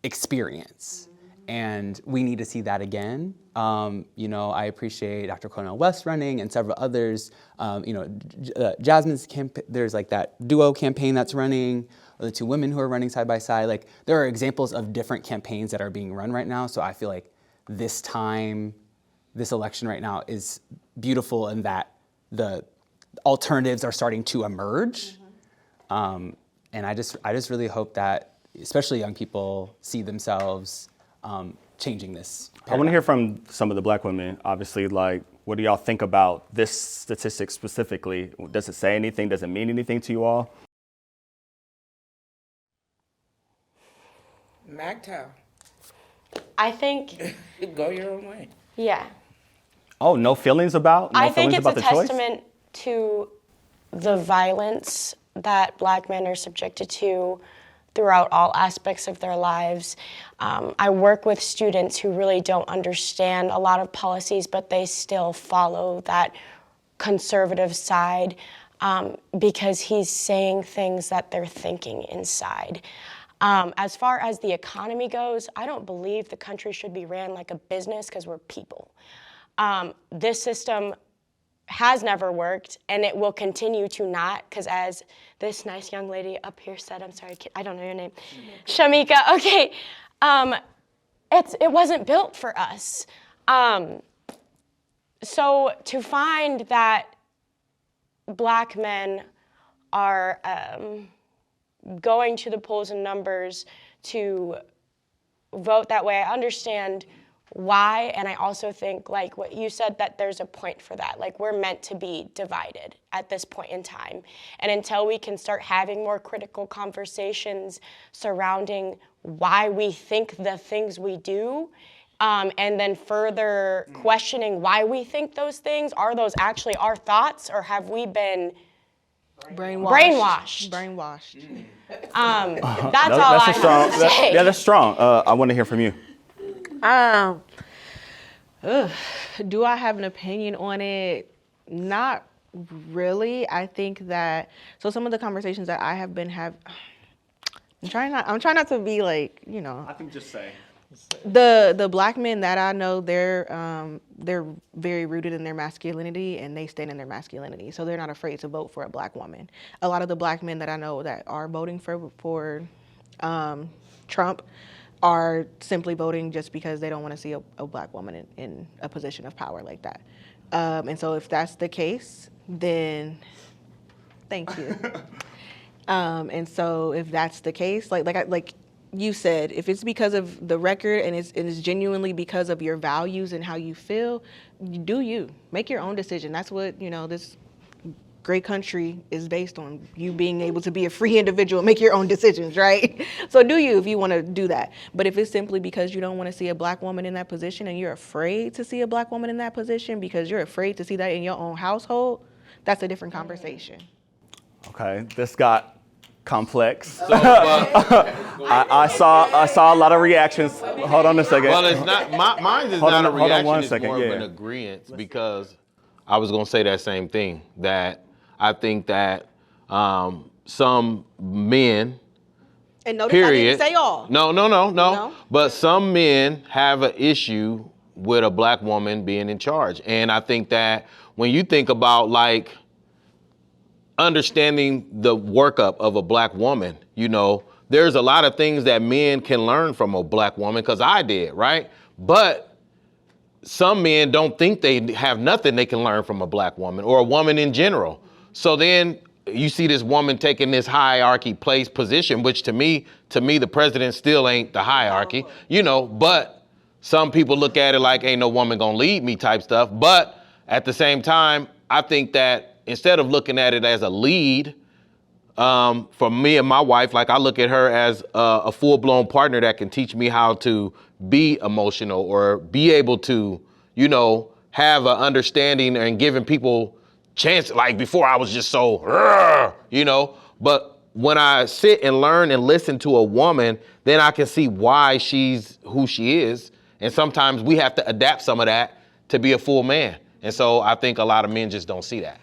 [SPEAKER 3] experience. And we need to see that again. I appreciate Dr. Cornel West running and several others. Jasmine's campaign, there's that duo campaign that's running, or the two women who are running side by side. There are examples of different campaigns that are being run right now. So I feel like this election right now is beautiful in that the alternatives are starting to emerge. And I just really hope that, especially young people, see themselves changing this paradigm.
[SPEAKER 1] I want to hear from some of the Black women, obviously, what do y'all think about this statistic specifically? Does it say anything? Does it mean anything to you all?
[SPEAKER 2] MAGTOW.
[SPEAKER 8] I think,
[SPEAKER 2] Go your own way.
[SPEAKER 8] yeah.
[SPEAKER 1] Oh, no feelings about? No
[SPEAKER 8] I think
[SPEAKER 1] feelings
[SPEAKER 8] it's
[SPEAKER 1] about
[SPEAKER 8] a
[SPEAKER 1] the choice?
[SPEAKER 8] testament to the violence that Black men are subjected to throughout all aspects of their lives. I work with students who really don't understand a lot of policies, but they still follow that conservative side because he's saying things that they're thinking inside. As far as the economy goes, I don't believe the country should be ran like a business because we're people. This system has never worked, and it will continue to not, because as this nice young lady up here said, I'm sorry, I don't know your name, Shamika, okay, it wasn't built for us. So to find that Black men are going to the polls in numbers to vote that way, I understand why, and I also think, like what you said, that there's a point for that. Like, we're meant to be divided at this point in time. And until we can start having more critical conversations surrounding why we think the things we do, and then further questioning why we think those things, are those actually our thoughts, or have we been brainwashed? That's all I have to say.
[SPEAKER 1] Yeah, that's strong. I want to hear from you.
[SPEAKER 7] Do I have an opinion on it? Not really. I think that, so some of the conversations that I have been having, I'm trying not to be like,
[SPEAKER 1] I can just say.
[SPEAKER 7] The Black men that I know, they're very rooted in their masculinity, and they stand in their masculinity. So they're not afraid to vote for a Black woman. A lot of the Black men that I know that are voting for Trump are simply voting just because they don't want to see a Black woman in a position of power like that. And so if that's the case, then thank you. And so if that's the case, like you said, if it's because of the record and it's genuinely because of your values and how you feel, you make your own decision. That's what, this great country is based on, you being able to be a free individual and make your own decisions, right? So do you, if you want to do that. But if it's simply because you don't want to see a Black woman in that position, and you're afraid to see a Black woman in that position because you're afraid to see that in your own household, that's a different conversation.
[SPEAKER 1] Okay, this got complex. I saw a lot of reactions. Hold on a second.
[SPEAKER 4] Well, it's not, mine is not a reaction, it's more of an agreement, because I was going to say that same thing, that I think that some men,
[SPEAKER 7] and notice
[SPEAKER 4] period,
[SPEAKER 7] I didn't say all.
[SPEAKER 4] No. But some men have an issue with a Black woman being in charge. And I think that when you think about, like, understanding the workup of a Black woman, there's a lot of things that men can learn from a Black woman, because I did, right? But some men don't think they have nothing they can learn from a Black woman, or a woman in general. So then you see this woman taking this hierarchy place position, which to me, the president still ain't the hierarchy, but some people look at it like, ain't no woman gonna lead me type stuff. But at the same time, I think that instead of looking at it as a lead, for me and my wife, like, I look at her as a full-blown partner that can teach me how to be emotional, or be able to, have an understanding and giving people chance. Like, before I was just so, but when I sit and learn and listen to a woman, then I can see why she's who she is. And sometimes we have to adapt some of that to be a full man. And so I think a lot of men just don't see that.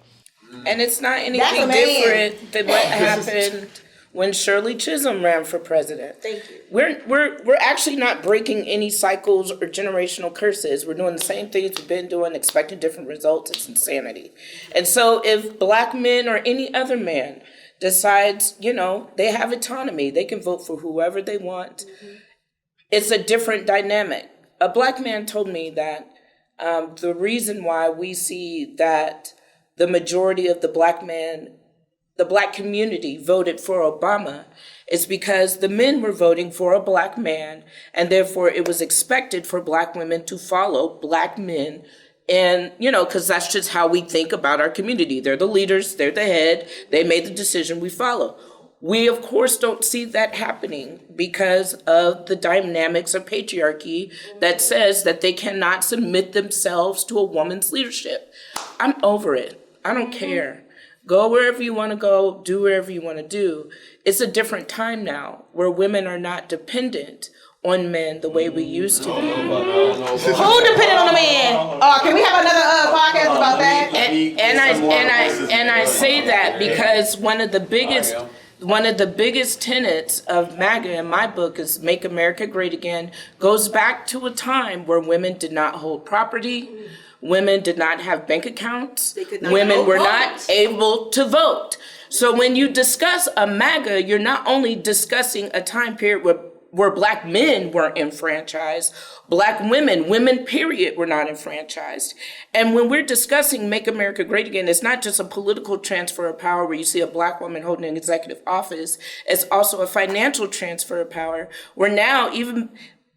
[SPEAKER 2] And it's not anything different than what happened when Shirley Chisholm ran for president.
[SPEAKER 7] Thank you.
[SPEAKER 2] We're actually not breaking any cycles or generational curses. We're doing the same things we've been doing, expecting different results. It's insanity. And so if Black men or any other man decides, they have autonomy, they can vote for whoever they want. Mm-hmm. It's a different dynamic. A Black man told me that the reason why we see that the majority of the Black community voted for Obama is because the men were voting for a Black man, and therefore it was expected for Black women to follow Black men. And, because that's just how we think about our community. They're the leaders, they're the head, they made the decision, we follow. We, of course, don't see that happening because of the dynamics of patriarchy that says that they cannot submit themselves to a woman's leadership. I'm over it. I don't care. Go wherever you want to go, do whatever you want to do. It's a different time now where women are not dependent on men the way we used to be.
[SPEAKER 7] Who depended on a man? Can we have another podcast about that?
[SPEAKER 2] And I say that because one of the biggest tenets of MAGA in my book is Make America Great Again, goes back to a time where women did not hold property, women did not have bank accounts.
[SPEAKER 11] not
[SPEAKER 2] Women
[SPEAKER 11] vote.
[SPEAKER 2] were not able to vote. So when you discuss a MAGA, you're not only discussing a time period where Black men weren't enfranchised, Black women period, were not enfranchised. And when we're discussing Make America Great Again, it's not just a political transfer of power where you see a Black woman holding an executive office. It's also a financial transfer of power where now even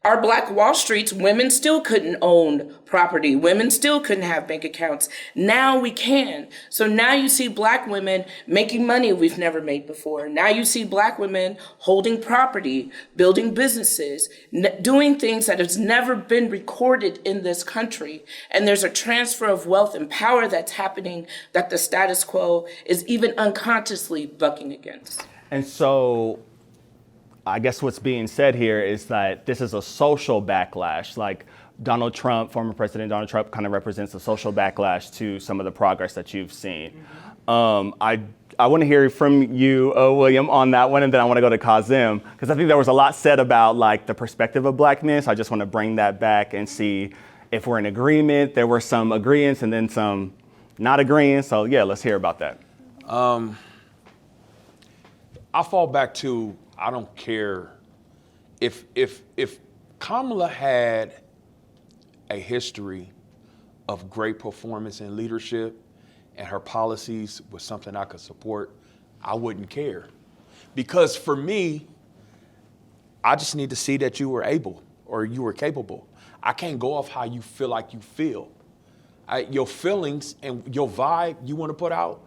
[SPEAKER 2] our Black Wall Streets, women still couldn't own property. Women still couldn't have bank accounts. Now we can. So now you see Black women making money we've never made before. Now you see Black women holding property, building businesses, doing things that has never been recorded in this country. And there's a transfer of wealth and power that's happening that the status quo is even unconsciously bucking against.
[SPEAKER 1] And so I guess what's being said here is that this is a social backlash. Like Donald Trump, former President Donald Trump, kind of represents a social backlash to some of the progress that you've seen. I want to hear from you, William, on that one, and then I want to go to Kazim, because I think there was a lot said about like the perspective of Black men. So I just want to bring that back and see if we're in agreement. There were some agreements and then some not agreeing. So yeah, let's hear about that.
[SPEAKER 6] I fall back to, I don't care if Kamala had a history of great performance and leadership and her policies was something I could support, I wouldn't care. Because for me, I just need to see that you were able or you were capable. I can't go off how you feel like you feel. Your feelings and your vibe you want to put out,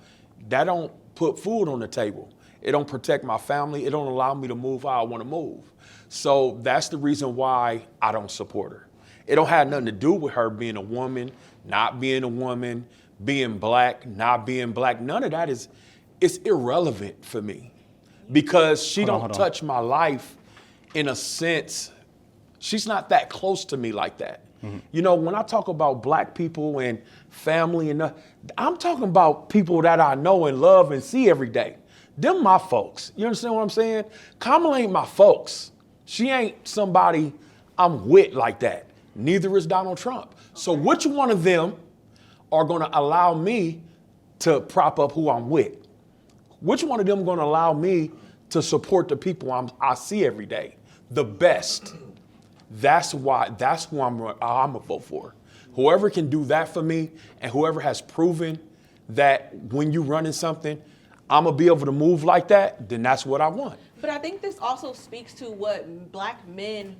[SPEAKER 6] that don't put food on the table. It don't protect my family. It don't allow me to move how I want to move. So that's the reason why I don't support her. It don't have nothing to do with her being a woman, not being a woman, being Black, not being Black. None of that it's irrelevant for me because she don't touch my life in a sense. She's not that close to me like that. Mm-hmm. You know, when I talk about Black people and family and I'm talking about people that I know and love and see every day. Them my folks. You understand what I'm saying? Kamala ain't my folks. She ain't somebody I'm with like that. Neither is Donald Trump. So which one of them are going to allow me to prop up who I'm with? Which one of them going to allow me to support the people I see every day? The best. That's who I'm gonna vote for. Whoever can do that for me and whoever has proven that when you running something, I'm gonna be able to move like that, then that's what I want.
[SPEAKER 7] But I think this also speaks to what Black men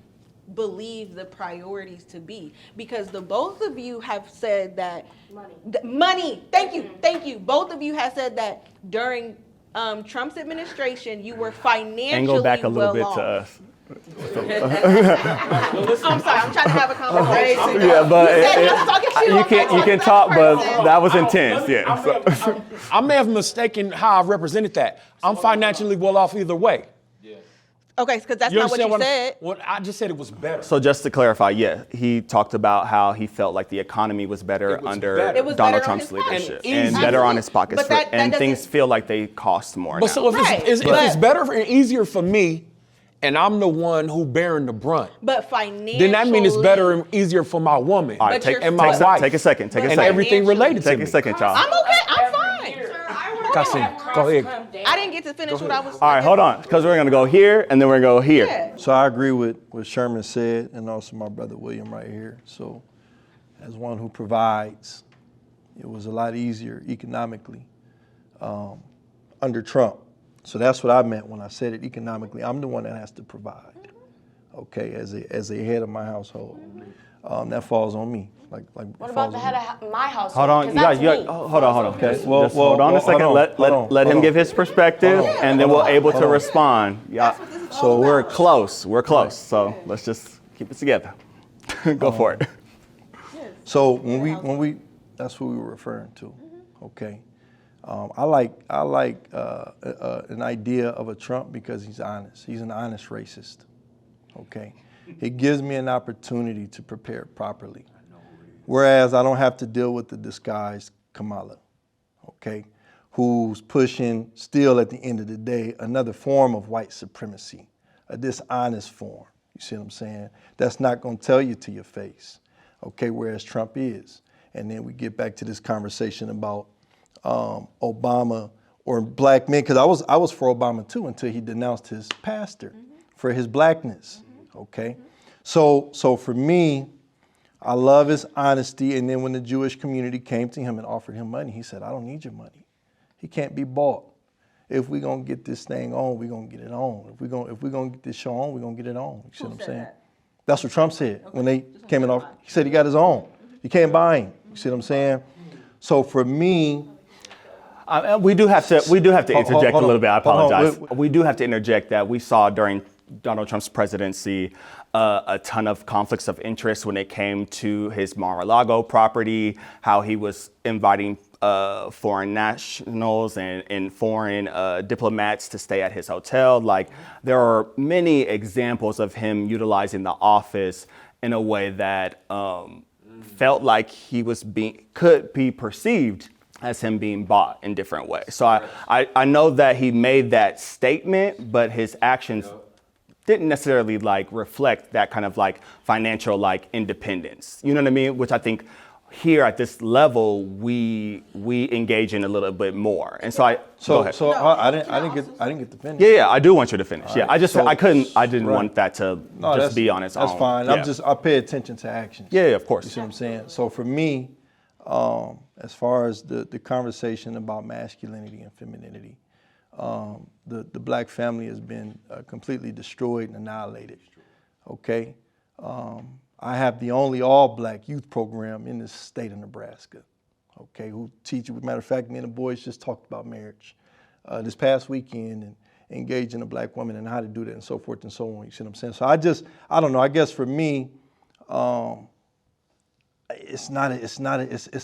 [SPEAKER 7] believe the priorities to be, because the both of you have said that money. Thank you. Both of you have said that during Trump's administration, you were financially
[SPEAKER 1] and go back a little bit
[SPEAKER 7] off.
[SPEAKER 1] to us.
[SPEAKER 7] I'm sorry, I'm trying to have a conversation.
[SPEAKER 1] Yeah, but
[SPEAKER 7] you
[SPEAKER 1] can talk, but that was intense. Yeah. So.
[SPEAKER 6] I may have mistaken how I represented that. I'm financially well off either way.
[SPEAKER 7] Okay, because that's not what you said.
[SPEAKER 6] What I just said it was better.
[SPEAKER 1] So just to clarify, yeah, he talked about how he felt like the economy was better under Donald Trump's leadership and better on his pockets, and things feel like they cost more now.
[SPEAKER 6] But so if it's better and easier for me, and I'm the one who bearing the brunt,
[SPEAKER 7] but financially,
[SPEAKER 6] then that means it's better and easier for my woman and my wife.
[SPEAKER 1] Take a second.
[SPEAKER 6] And everything related to me.
[SPEAKER 1] Take a second, y'all.
[SPEAKER 7] I'm okay. I'm fine.
[SPEAKER 6] Kasim, go ahead.
[SPEAKER 7] I didn't get to finish what I was.
[SPEAKER 1] All right, hold on, because we're gonna go here and then we're gonna go here.
[SPEAKER 7] Yeah.
[SPEAKER 5] So I agree with what Sherman said, and also my brother William right here. So as one who provides, it was a lot easier economically under Trump. So that's what I meant when I said it economically. I'm the one that has to provide, okay, as a head of my household. That falls on me.
[SPEAKER 8] What about the head of my household?
[SPEAKER 1] Hold on, you guys, hold on.
[SPEAKER 5] Okay,
[SPEAKER 1] Well, hold on a second. Let him give his perspective, and then we're able to respond. Yeah. So we're close. We're close. So let's just keep it together. Go for it.
[SPEAKER 5] So when we, that's what we were referring to. Okay. I like an idea of a Trump because he's honest. He's an honest racist. Okay. It gives me an opportunity to prepare properly. Whereas I don't have to deal with the disguised Kamala, okay, who's pushing still at the end of the day another form of white supremacy, a dishonest form. You see what I'm saying? That's not going to tell you to your face, okay, whereas Trump is. and then we get back to this conversation about Obama or black men, because I was for Obama too until he denounced his pastor for his blackness. Okay, so for me, I love his honesty. And then when the Jewish community came to him and offered him money, he said, "I don't need your money. He can't be bought. If we're gonna get this thing on, we're gonna get it on. If we're gonna get this show on, we're gonna get it on." You see what I'm saying? That's what Trump said when they came in off. He said he got his own. You can't buy him. You see what I'm saying? So for me,
[SPEAKER 1] we do have to interject a little bit. I apologize.
[SPEAKER 5] Hold on.
[SPEAKER 1] We do have to interject that we saw during Donald Trump's presidency a ton of conflicts of interest when it came to his Mar-a-Lago property, how he was inviting foreign nationals and foreign diplomats to stay at his hotel. Like, there are many examples of him utilizing the office in a way that felt like he was could be perceived as him being bought in different ways. So I know that he made that statement, but his actions didn't necessarily like reflect that kind of like financial like independence. You know what I mean? Which I think here at this level we engage in a little bit more. And so go ahead.
[SPEAKER 5] I didn't get to finish.
[SPEAKER 1] Yeah, I do want you to finish. Yeah, I didn't
[SPEAKER 5] right.
[SPEAKER 1] want that to just be on its own.
[SPEAKER 5] That's fine.
[SPEAKER 1] Yeah.
[SPEAKER 5] I pay attention to actions.
[SPEAKER 1] Yeah, of course.
[SPEAKER 5] You see what I'm saying? So for me, as far as the conversation about masculinity and femininity, the black family has been completely destroyed and annihilated. Okay? I have the only all-black youth program in the state of Nebraska, okay, who teach, matter of fact, me and the boys just talked about marriage this past weekend and engaging a black woman and how to do that and so forth and so on, you see what I'm saying? So I don't know, I guess for me, it's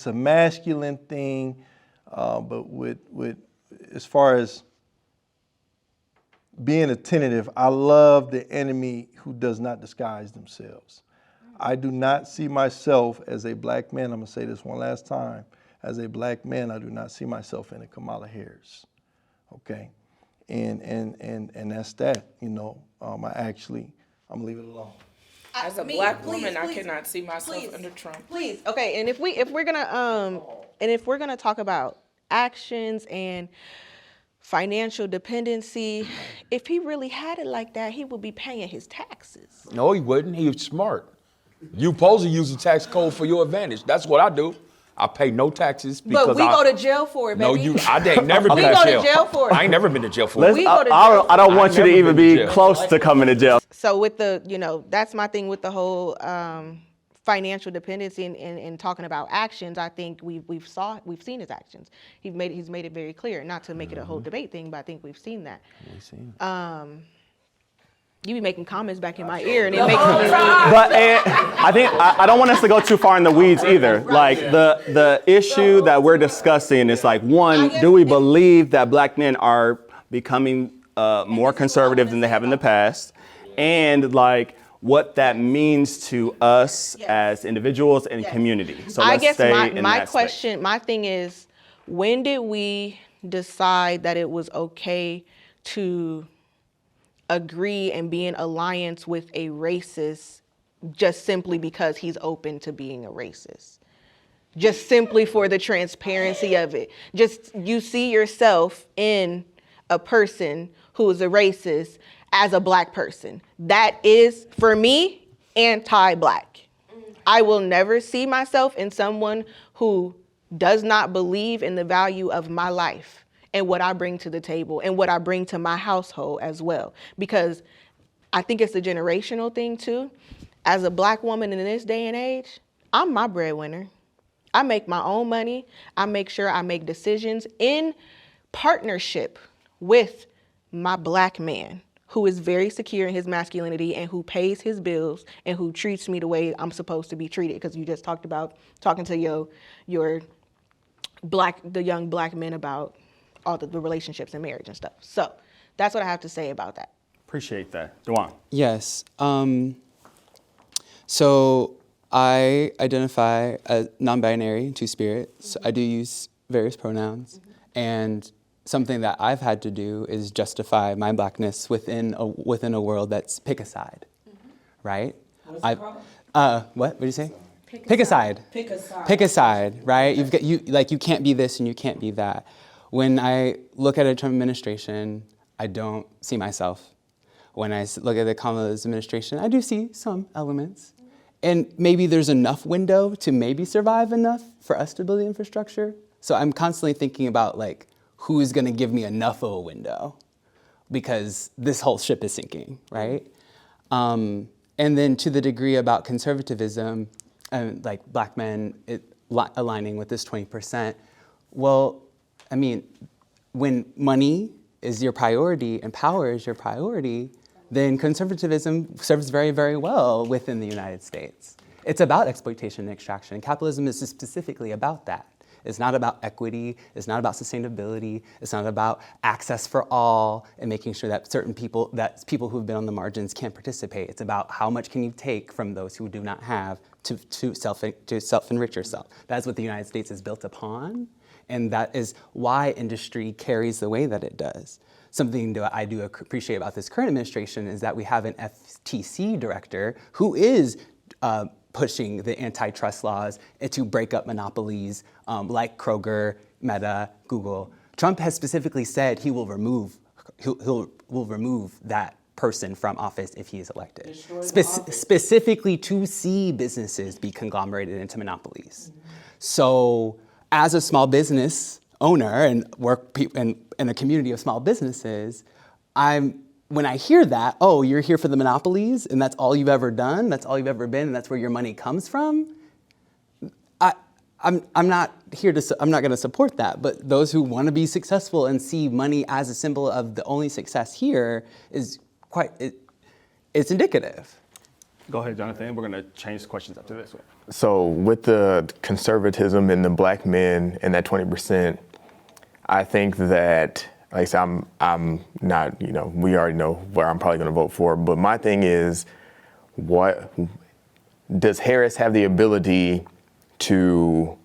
[SPEAKER 5] a masculine thing, but with as far as being attentive, I love the enemy who does not disguise themselves. I do not see myself as a black man. I'm gonna say this one last time. As a black man, I do not see myself in a Kamala Harris. Okay, and that's that. You know, I'm gonna leave it alone.
[SPEAKER 2] As a black woman, I cannot see myself under Trump.
[SPEAKER 7] Please, okay. And if we're gonna talk about actions and financial dependency, if he really had it like that, he would be paying his taxes.
[SPEAKER 6] No, he wouldn't. He was smart. You supposed to use the tax code for your advantage. That's what I do. I pay no taxes because
[SPEAKER 7] but we go to jail for it, baby.
[SPEAKER 6] No, I ain't never been to jail.
[SPEAKER 7] We go to jail for it.
[SPEAKER 6] I ain't never been to jail for it.
[SPEAKER 1] I don't want you to even be close to coming to jail.
[SPEAKER 7] So with that's my thing with the whole financial dependency and talking about actions. I think we've seen his actions. He's made it very clear, not to make it a whole debate thing, but I think we've seen that. You be making comments back in my ear, and it makes me.
[SPEAKER 1] But I think I don't want us to go too far in the weeds either. Like the issue that we're discussing is like, one, do we believe that black men are becoming more conservative than they have in the past, and like what that means to us as individuals and community. So
[SPEAKER 7] I
[SPEAKER 1] let's
[SPEAKER 7] guess
[SPEAKER 1] stay in
[SPEAKER 7] my
[SPEAKER 1] that
[SPEAKER 7] question,
[SPEAKER 1] space.
[SPEAKER 7] my thing is, when did we decide that it was okay to agree and be in alliance with a racist just simply because he's open to being a racist? Just simply for the transparency of it. Just you see yourself in a person who is a racist as a black person. That is, for me, anti-black. I will never see myself in someone who does not believe in the value of my life and what I bring to the table and what I bring to my household as well. Because I think it's a generational thing too. As a black woman in this day and age, I'm my breadwinner. I make my own money. I make sure I make decisions in partnership with my black man who is very secure in his masculinity and who pays his bills and who treats me the way I'm supposed to be treated. Because you just talked about talking to the young black men about all the relationships and marriage and stuff. So that's what I have to say about that.
[SPEAKER 1] Appreciate that. Dewan.
[SPEAKER 3] Yes. So I identify as non-binary, two-spirit. So I do use various pronouns. And something that I've had to do is justify my blackness within a world that's pick a side, right?
[SPEAKER 11] What's the problem?
[SPEAKER 3] What did you say? Pick a side.
[SPEAKER 2] Pick a side.
[SPEAKER 3] Pick a side, right? You can't be this and you can't be that. When I look at a Trump administration, I don't see myself. When I look at the Kamala's administration, I do see some elements. And maybe there's enough window to maybe survive enough for us to build the infrastructure. So I'm constantly thinking about like, who's gonna give me enough of a window? Because this whole ship is sinking, right? And then to the degree about conservatism, and like black men aligning with this 20%, well, I mean, when money is your priority and power is your priority, then conservatism serves very, very well within the United States. It's about exploitation and extraction. Capitalism is specifically about that. It's not about equity, it's not about sustainability, it's not about access for all and making sure that people who've been on the margins can't participate. It's about how much can you take from those who do not have to self-enrich yourself. That's what the United States is built upon, and that is why industry carries the way that it does. Something that I do appreciate about this current administration is that we have an FTC director who is pushing the antitrust laws to break up monopolies like Kroger, Meta, Google. Trump has specifically said he will remove that person from office if he is elected, specifically to see businesses be conglomerated into monopolies. So as a small business owner and in a community of small businesses, when I hear that, oh, you're here for the monopolies and that's all you've ever done, that's all you've ever been, and that's where your money comes from, I'm not going to support that. But those who want to be successful and see money as a symbol of the only success here is it's indicative.
[SPEAKER 1] Go ahead, Jonathan. We're going to change the questions after this one.
[SPEAKER 9] So with the conservatism and the black men and that 20%, I think that, like I said, I'm not, we already know where I'm probably going to vote for. But my thing is, what does Harris have the ability to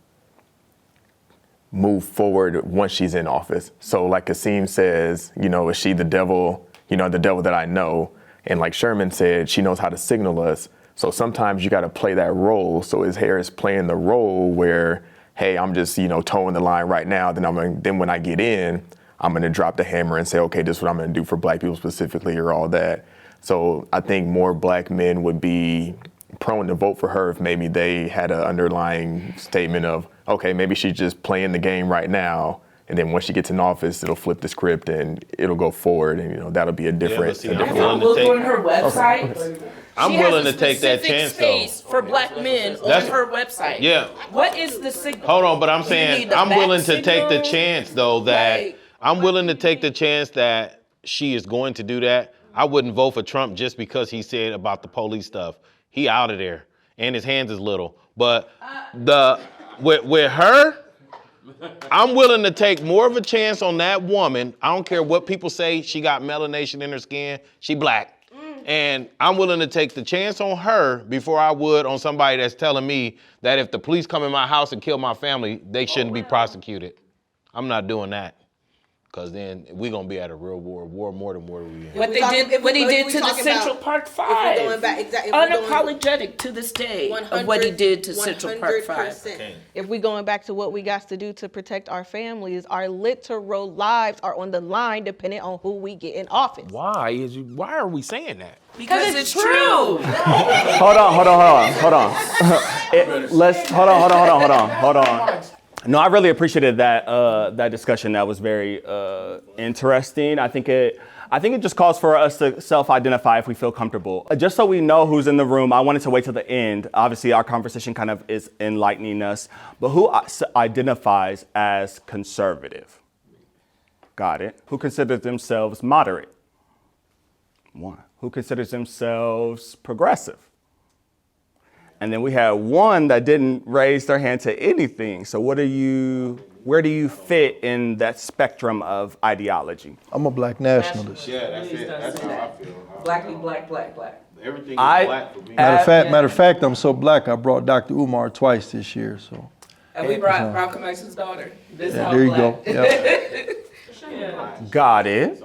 [SPEAKER 9] move forward once she's in office? So like Kasim says, is she the devil, the devil that I know? And like Sherman said, she knows how to signal us. So sometimes you got to play that role. So is Harris playing the role where, hey, I'm just, towing the line right now. Then when I get in, I'm going to drop the hammer and say, okay, this is what I'm going to do for black people specifically or all that. So I think more black men would be prone to vote for her if maybe they had an underlying statement of, okay, maybe she's just playing the game right now. And then once she gets in office, it'll flip the script and it'll go forward. And, that'll be a different.
[SPEAKER 2] Look on her website.
[SPEAKER 4] I'm willing to take that chance, though.
[SPEAKER 2] Space for black men on her website.
[SPEAKER 4] Yeah.
[SPEAKER 2] What is the signal?
[SPEAKER 4] Hold on, but I'm saying I'm willing to take the chance, though, that I'm willing to take the chance that she is going to do that. I wouldn't vote for Trump just because he said about the police stuff. He out of there, and his hands is little. But with her, I'm willing to take more of a chance on that woman. I don't care what people say. She got melanation in her skin. She black. And I'm willing to take the chance on her before I would on somebody that's telling me that if the police come in my house and kill my family, they shouldn't be prosecuted. I'm not doing that. Because then we're going to be at a real war more than where we in.
[SPEAKER 2] What he did to the Central Park 5. Unapologetic to this day of what he did to Central Park 5.
[SPEAKER 7] If we're going back to what we got to do to protect our families, our literal lives are on the line depending on who we get in office.
[SPEAKER 6] Why are we saying that?
[SPEAKER 2] Because it's true.
[SPEAKER 1] Hold on. Hold on. No, I really appreciated that discussion. That was very interesting. I think it just calls for us to self-identify if we feel comfortable. Just so we know who's in the room, I wanted to wait till the end. Obviously, our conversation kind of is enlightening us. But who identifies as conservative? Got it. Who considers themselves moderate? One. Who considers themselves progressive? And then we had one that didn't raise their hand to anything. So where do you fit in that spectrum of ideology?
[SPEAKER 5] I'm a black nationalist.
[SPEAKER 4] Yeah, that's it. That's how I feel.
[SPEAKER 2] Black.
[SPEAKER 4] Everything is black for me.
[SPEAKER 5] Matter of fact, I'm so black, I brought Dr. Umar twice this year. So.
[SPEAKER 2] And we brought Malcolm X's daughter.
[SPEAKER 5] There you go. Yeah.
[SPEAKER 1] Got it.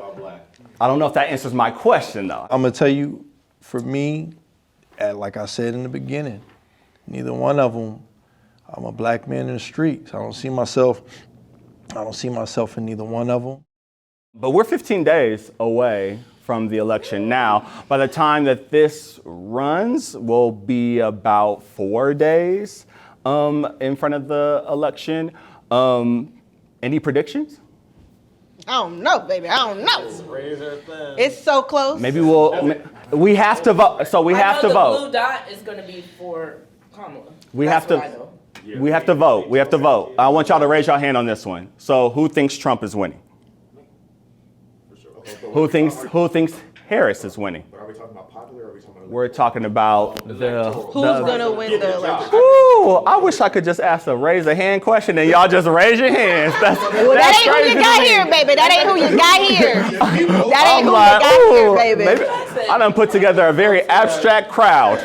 [SPEAKER 1] I don't know if that answers my question, though.
[SPEAKER 5] I'm going to tell you, for me, like I said in the beginning, Neither one of them. I'm a black man in the streets. I don't see myself in neither one of them.
[SPEAKER 1] But we're 15 days away from the election now. By the time that this runs, we'll be about 4 days in front of the election. Any predictions?
[SPEAKER 7] I don't know, baby. I don't know. It's so close.
[SPEAKER 1] Maybe we have to vote. So we have to
[SPEAKER 2] The
[SPEAKER 1] vote.
[SPEAKER 2] blue dot is going to be for Kamala.
[SPEAKER 1] We
[SPEAKER 2] That's
[SPEAKER 1] have to.
[SPEAKER 2] what I know.
[SPEAKER 1] We have to vote. We have to vote. I want y'all to raise your hand on this one. So who thinks Trump is winning? Who thinks Harris is winning?
[SPEAKER 11] Are we talking about popular or are we talking about
[SPEAKER 1] We're talking about
[SPEAKER 7] Who's gonna win the election?
[SPEAKER 1] Ooh, I wish I could just ask a raise a hand question and y'all just raise your hands. That's
[SPEAKER 7] That ain't who
[SPEAKER 1] crazy
[SPEAKER 7] you
[SPEAKER 1] to
[SPEAKER 7] got
[SPEAKER 1] me.
[SPEAKER 7] here, baby. That ain't who you got here. That ain't
[SPEAKER 1] I'm
[SPEAKER 7] who
[SPEAKER 1] like,
[SPEAKER 7] you got here,
[SPEAKER 1] ooh,
[SPEAKER 7] baby.
[SPEAKER 1] maybe I done put together a very abstract crowd.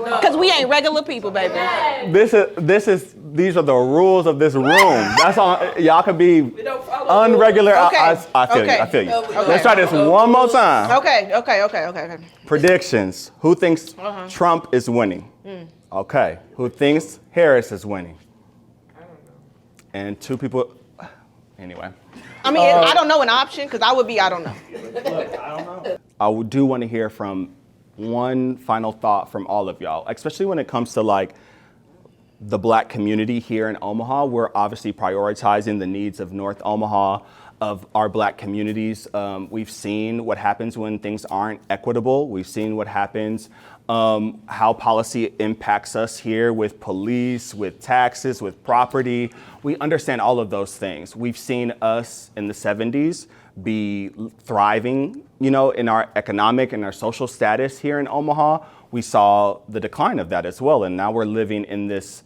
[SPEAKER 7] Because we ain't regular people, baby.
[SPEAKER 1] These are the rules of this room. That's all. Y'all could be unregular.
[SPEAKER 7] Okay.
[SPEAKER 1] I feel you. I feel you. Let's try this one more time.
[SPEAKER 7] Okay.
[SPEAKER 1] Predictions. Who thinks Trump is winning? Okay. Who thinks Harris is winning? I don't know. And two people. Anyway.
[SPEAKER 7] I mean, I don't know an option because I would be, I don't know.
[SPEAKER 1] I do want to hear from one final thought from all of y'all, especially when it comes to like the Black community here in Omaha. We're obviously prioritizing the needs of North Omaha, of our Black communities. We've seen what happens when things aren't equitable. We've seen what happens, how policy impacts us here with police, with taxes, with property. We understand all of those things. We've seen us in the 70s be thriving, in our economic and our social status here in Omaha. We saw the decline of that as well. And now we're living in this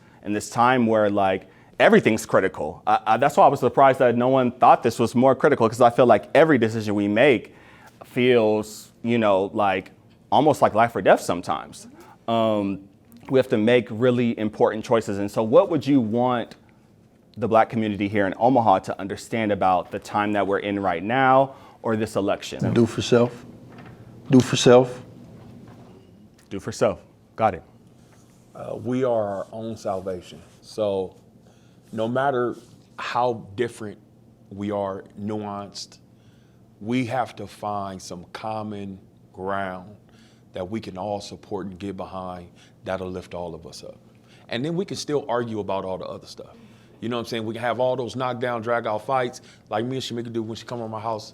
[SPEAKER 1] time where like everything's critical. That's why I was surprised that no one thought this was more critical, because I feel like every decision we make feels, like almost like life or death sometimes. We have to make really important choices. And so what would you want the Black community here in Omaha to understand about the time that we're in right now or this election?
[SPEAKER 5] Do for self. Do for self.
[SPEAKER 1] Do for self. Got it.
[SPEAKER 6] We are our own salvation. So no matter how different we are, nuanced, we have to find some common ground that we can all support and get behind that'll lift all of us up. And then we can still argue about all the other stuff. You know what I'm saying? We can have all those knockdown, drag out fights like me and Shamika do when she come to my house.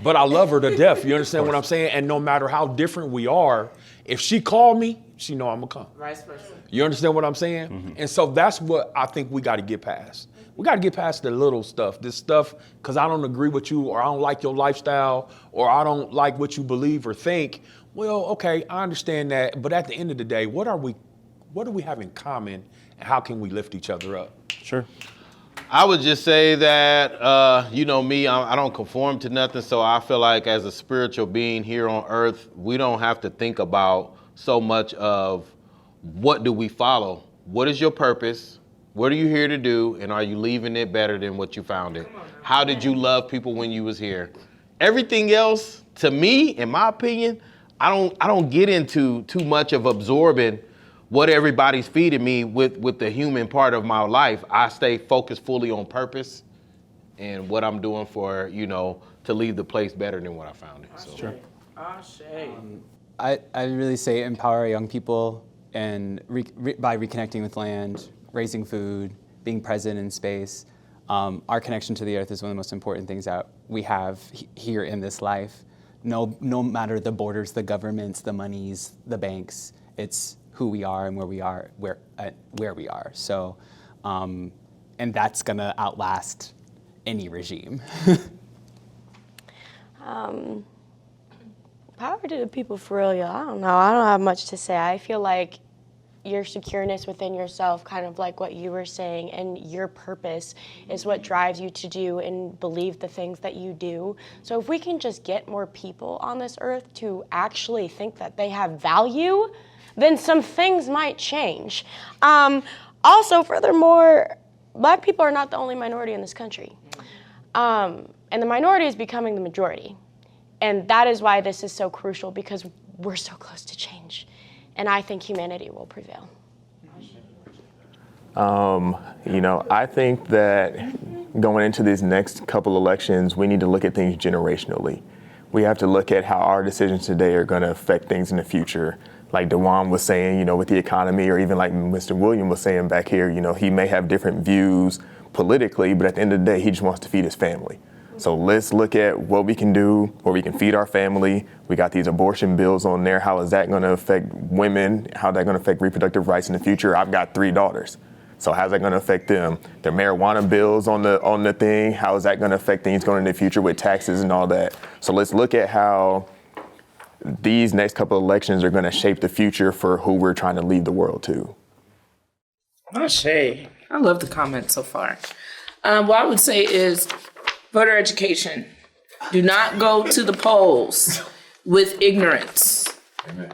[SPEAKER 6] But I love her to death. You understand what I'm saying? And no matter how different we are, if she called me, she know I'm gonna come.
[SPEAKER 2] Vice versa.
[SPEAKER 6] You understand what I'm saying? Mm-hmm. And so that's what I think we gotta get past. We gotta get past the little stuff, this stuff, because I don't agree with you, or I don't like your lifestyle, or I don't like what you believe or think. Well, okay, I understand that, but at the end of the day, what do we have in common, and how can we lift each other up?
[SPEAKER 1] Sure.
[SPEAKER 4] I would just say that, me, I don't conform to nothing. So I feel like as a spiritual being here on earth, we don't have to think about so much of what do we follow? What is your purpose? What are you here to do? And are you leaving it better than what you found it? How did you love people when you was here? Everything else, to me, in my opinion, I don't get into too much of absorbing what everybody's feeding me with the human part of my life. I stay focused fully on purpose and what I'm doing for, to leave the place better than what I found it. So.
[SPEAKER 1] Sure.
[SPEAKER 3] I really say empower young people and by reconnecting with land, raising food, being present in space. Our connection to the earth is one of the most important things that we have here in this life. No matter the borders, the governments, the monies, the banks, it's who we are and where we are. So, and that's gonna outlast any regime.
[SPEAKER 8] Power to the people for real, y'all. I don't know. I don't have much to say. I feel like your secureness within yourself, kind of like what you were saying, and your purpose is what drives you to do and believe the things that you do. So if we can just get more people on this earth to actually think that they have value, then some things might change. Also, furthermore, Black people are not the only minority in this country. And the minority is becoming the majority. And that is why this is so crucial, because we're so close to change. and I think humanity will prevail.
[SPEAKER 9] I think that going into these next couple elections, we need to look at things generationally. We have to look at how our decisions today are going to affect things in the future. Like DeJuan was saying, with the economy, or even like Mr. William was saying back here, he may have different views politically, but at the end of the day, he just wants to feed his family. So let's look at what we can do, where we can feed our family. We got these abortion bills on there. How is that going to affect women? How is that going to affect reproductive rights in the future? I've got 3 daughters. So how's that going to affect them? The marijuana bills on the thing, how is that going to affect things going into the future with taxes and all that? So let's look at how these next couple of elections are going to shape the future for who we're trying to lead the world to.
[SPEAKER 2] I love the comments so far. What I would say is voter education. Do not go to the polls with ignorance.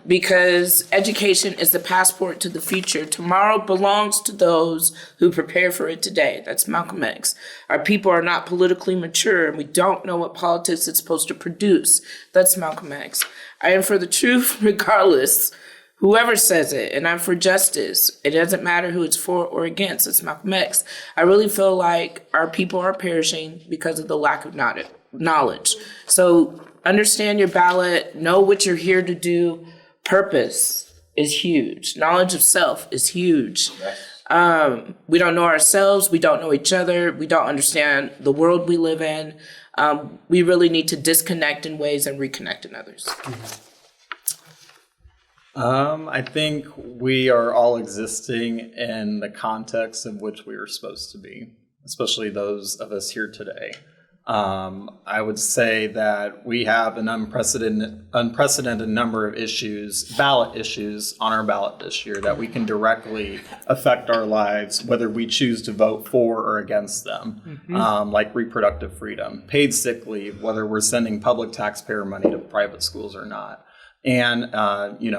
[SPEAKER 2] Because education is the passport to the future. Tomorrow belongs to those who prepare for it today. That's Malcolm X. Our people are not politically mature, and we don't know what politics is supposed to produce. That's Malcolm X. I am for the truth regardless, whoever says it, and I'm for justice. It doesn't matter who it's for or against. It's Malcolm X. I really feel like our people are perishing because of the lack of knowledge. So understand your ballot, know what you're here to do. Purpose is huge. Knowledge of self is huge. We don't know ourselves. We don't know each other. We don't understand the world we live in. We really need to disconnect in ways and reconnect in others.
[SPEAKER 10] I think we are all existing in the context in which we are supposed to be, especially those of us here today. I would say that we have an unprecedented number of ballot issues on our ballot this year that we can directly affect our lives, whether we choose to vote for or against them, like reproductive freedom, paid sick leave, whether we're sending public taxpayer money to private schools or not, and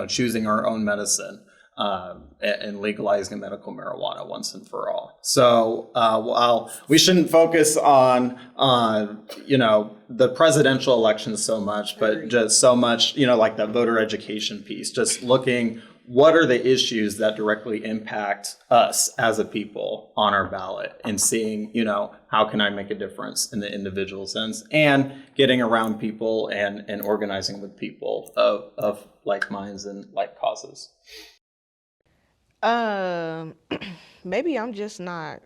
[SPEAKER 10] choosing our own medicine. And legalizing medical marijuana once and for all. So while we shouldn't focus on the presidential election so much, but just so much, like the voter education piece, just looking what are the issues that directly impact us as a people on our ballot, and seeing, how can I make a difference in the individual sense, and getting around people and organizing with people of like minds and like causes.
[SPEAKER 7] Maybe I'm just not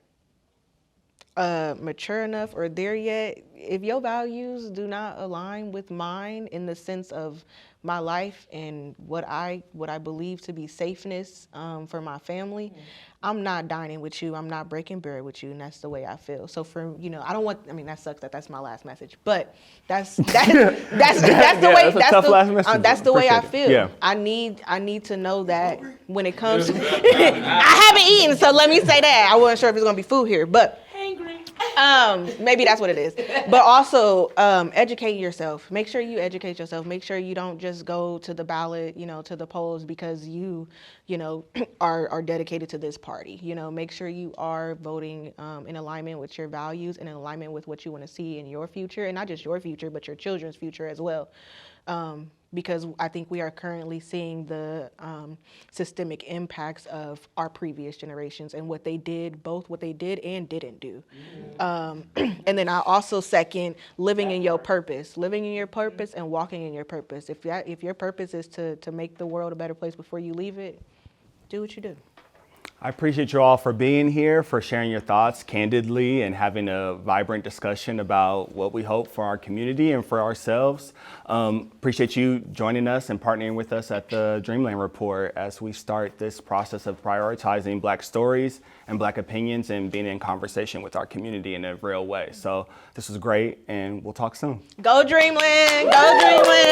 [SPEAKER 7] mature enough or there yet. If your values do not align with mine in the sense of my life and what I believe to be safeness for my family, I'm not dining with you. I'm not breaking bread with you, and that's the way I feel. So I don't want. I mean, that sucks. That's my last message, but that's the way. That's the way I feel. Yeah. I need to know that when it comes to, I haven't eaten, so let me say that. I wasn't sure if it's gonna be food here, but. Maybe that's what it is. But also, educate yourself. Make sure you educate yourself. Make sure you don't just go to the ballot, to the polls because you are dedicated to this party. Make sure you are voting in alignment with your values and in alignment with what you want to see in your future, and not just your future, but your children's future as well. Because I think we are currently seeing the systemic impacts of our previous generations and what they did and didn't do. And then I also second living in your purpose and walking in your purpose. If your purpose is to make the world a better place before you leave it, do what you do.
[SPEAKER 1] I appreciate you all for being here, for sharing your thoughts candidly and having a vibrant discussion about what we hope for our community and for ourselves. Appreciate you joining us and partnering with us at the Dreamland Report as we start this process of prioritizing Black stories and Black opinions and being in conversation with our community in a real way. So this was great, and we'll talk soon.
[SPEAKER 7] Go Dreamland! Go Dreamland!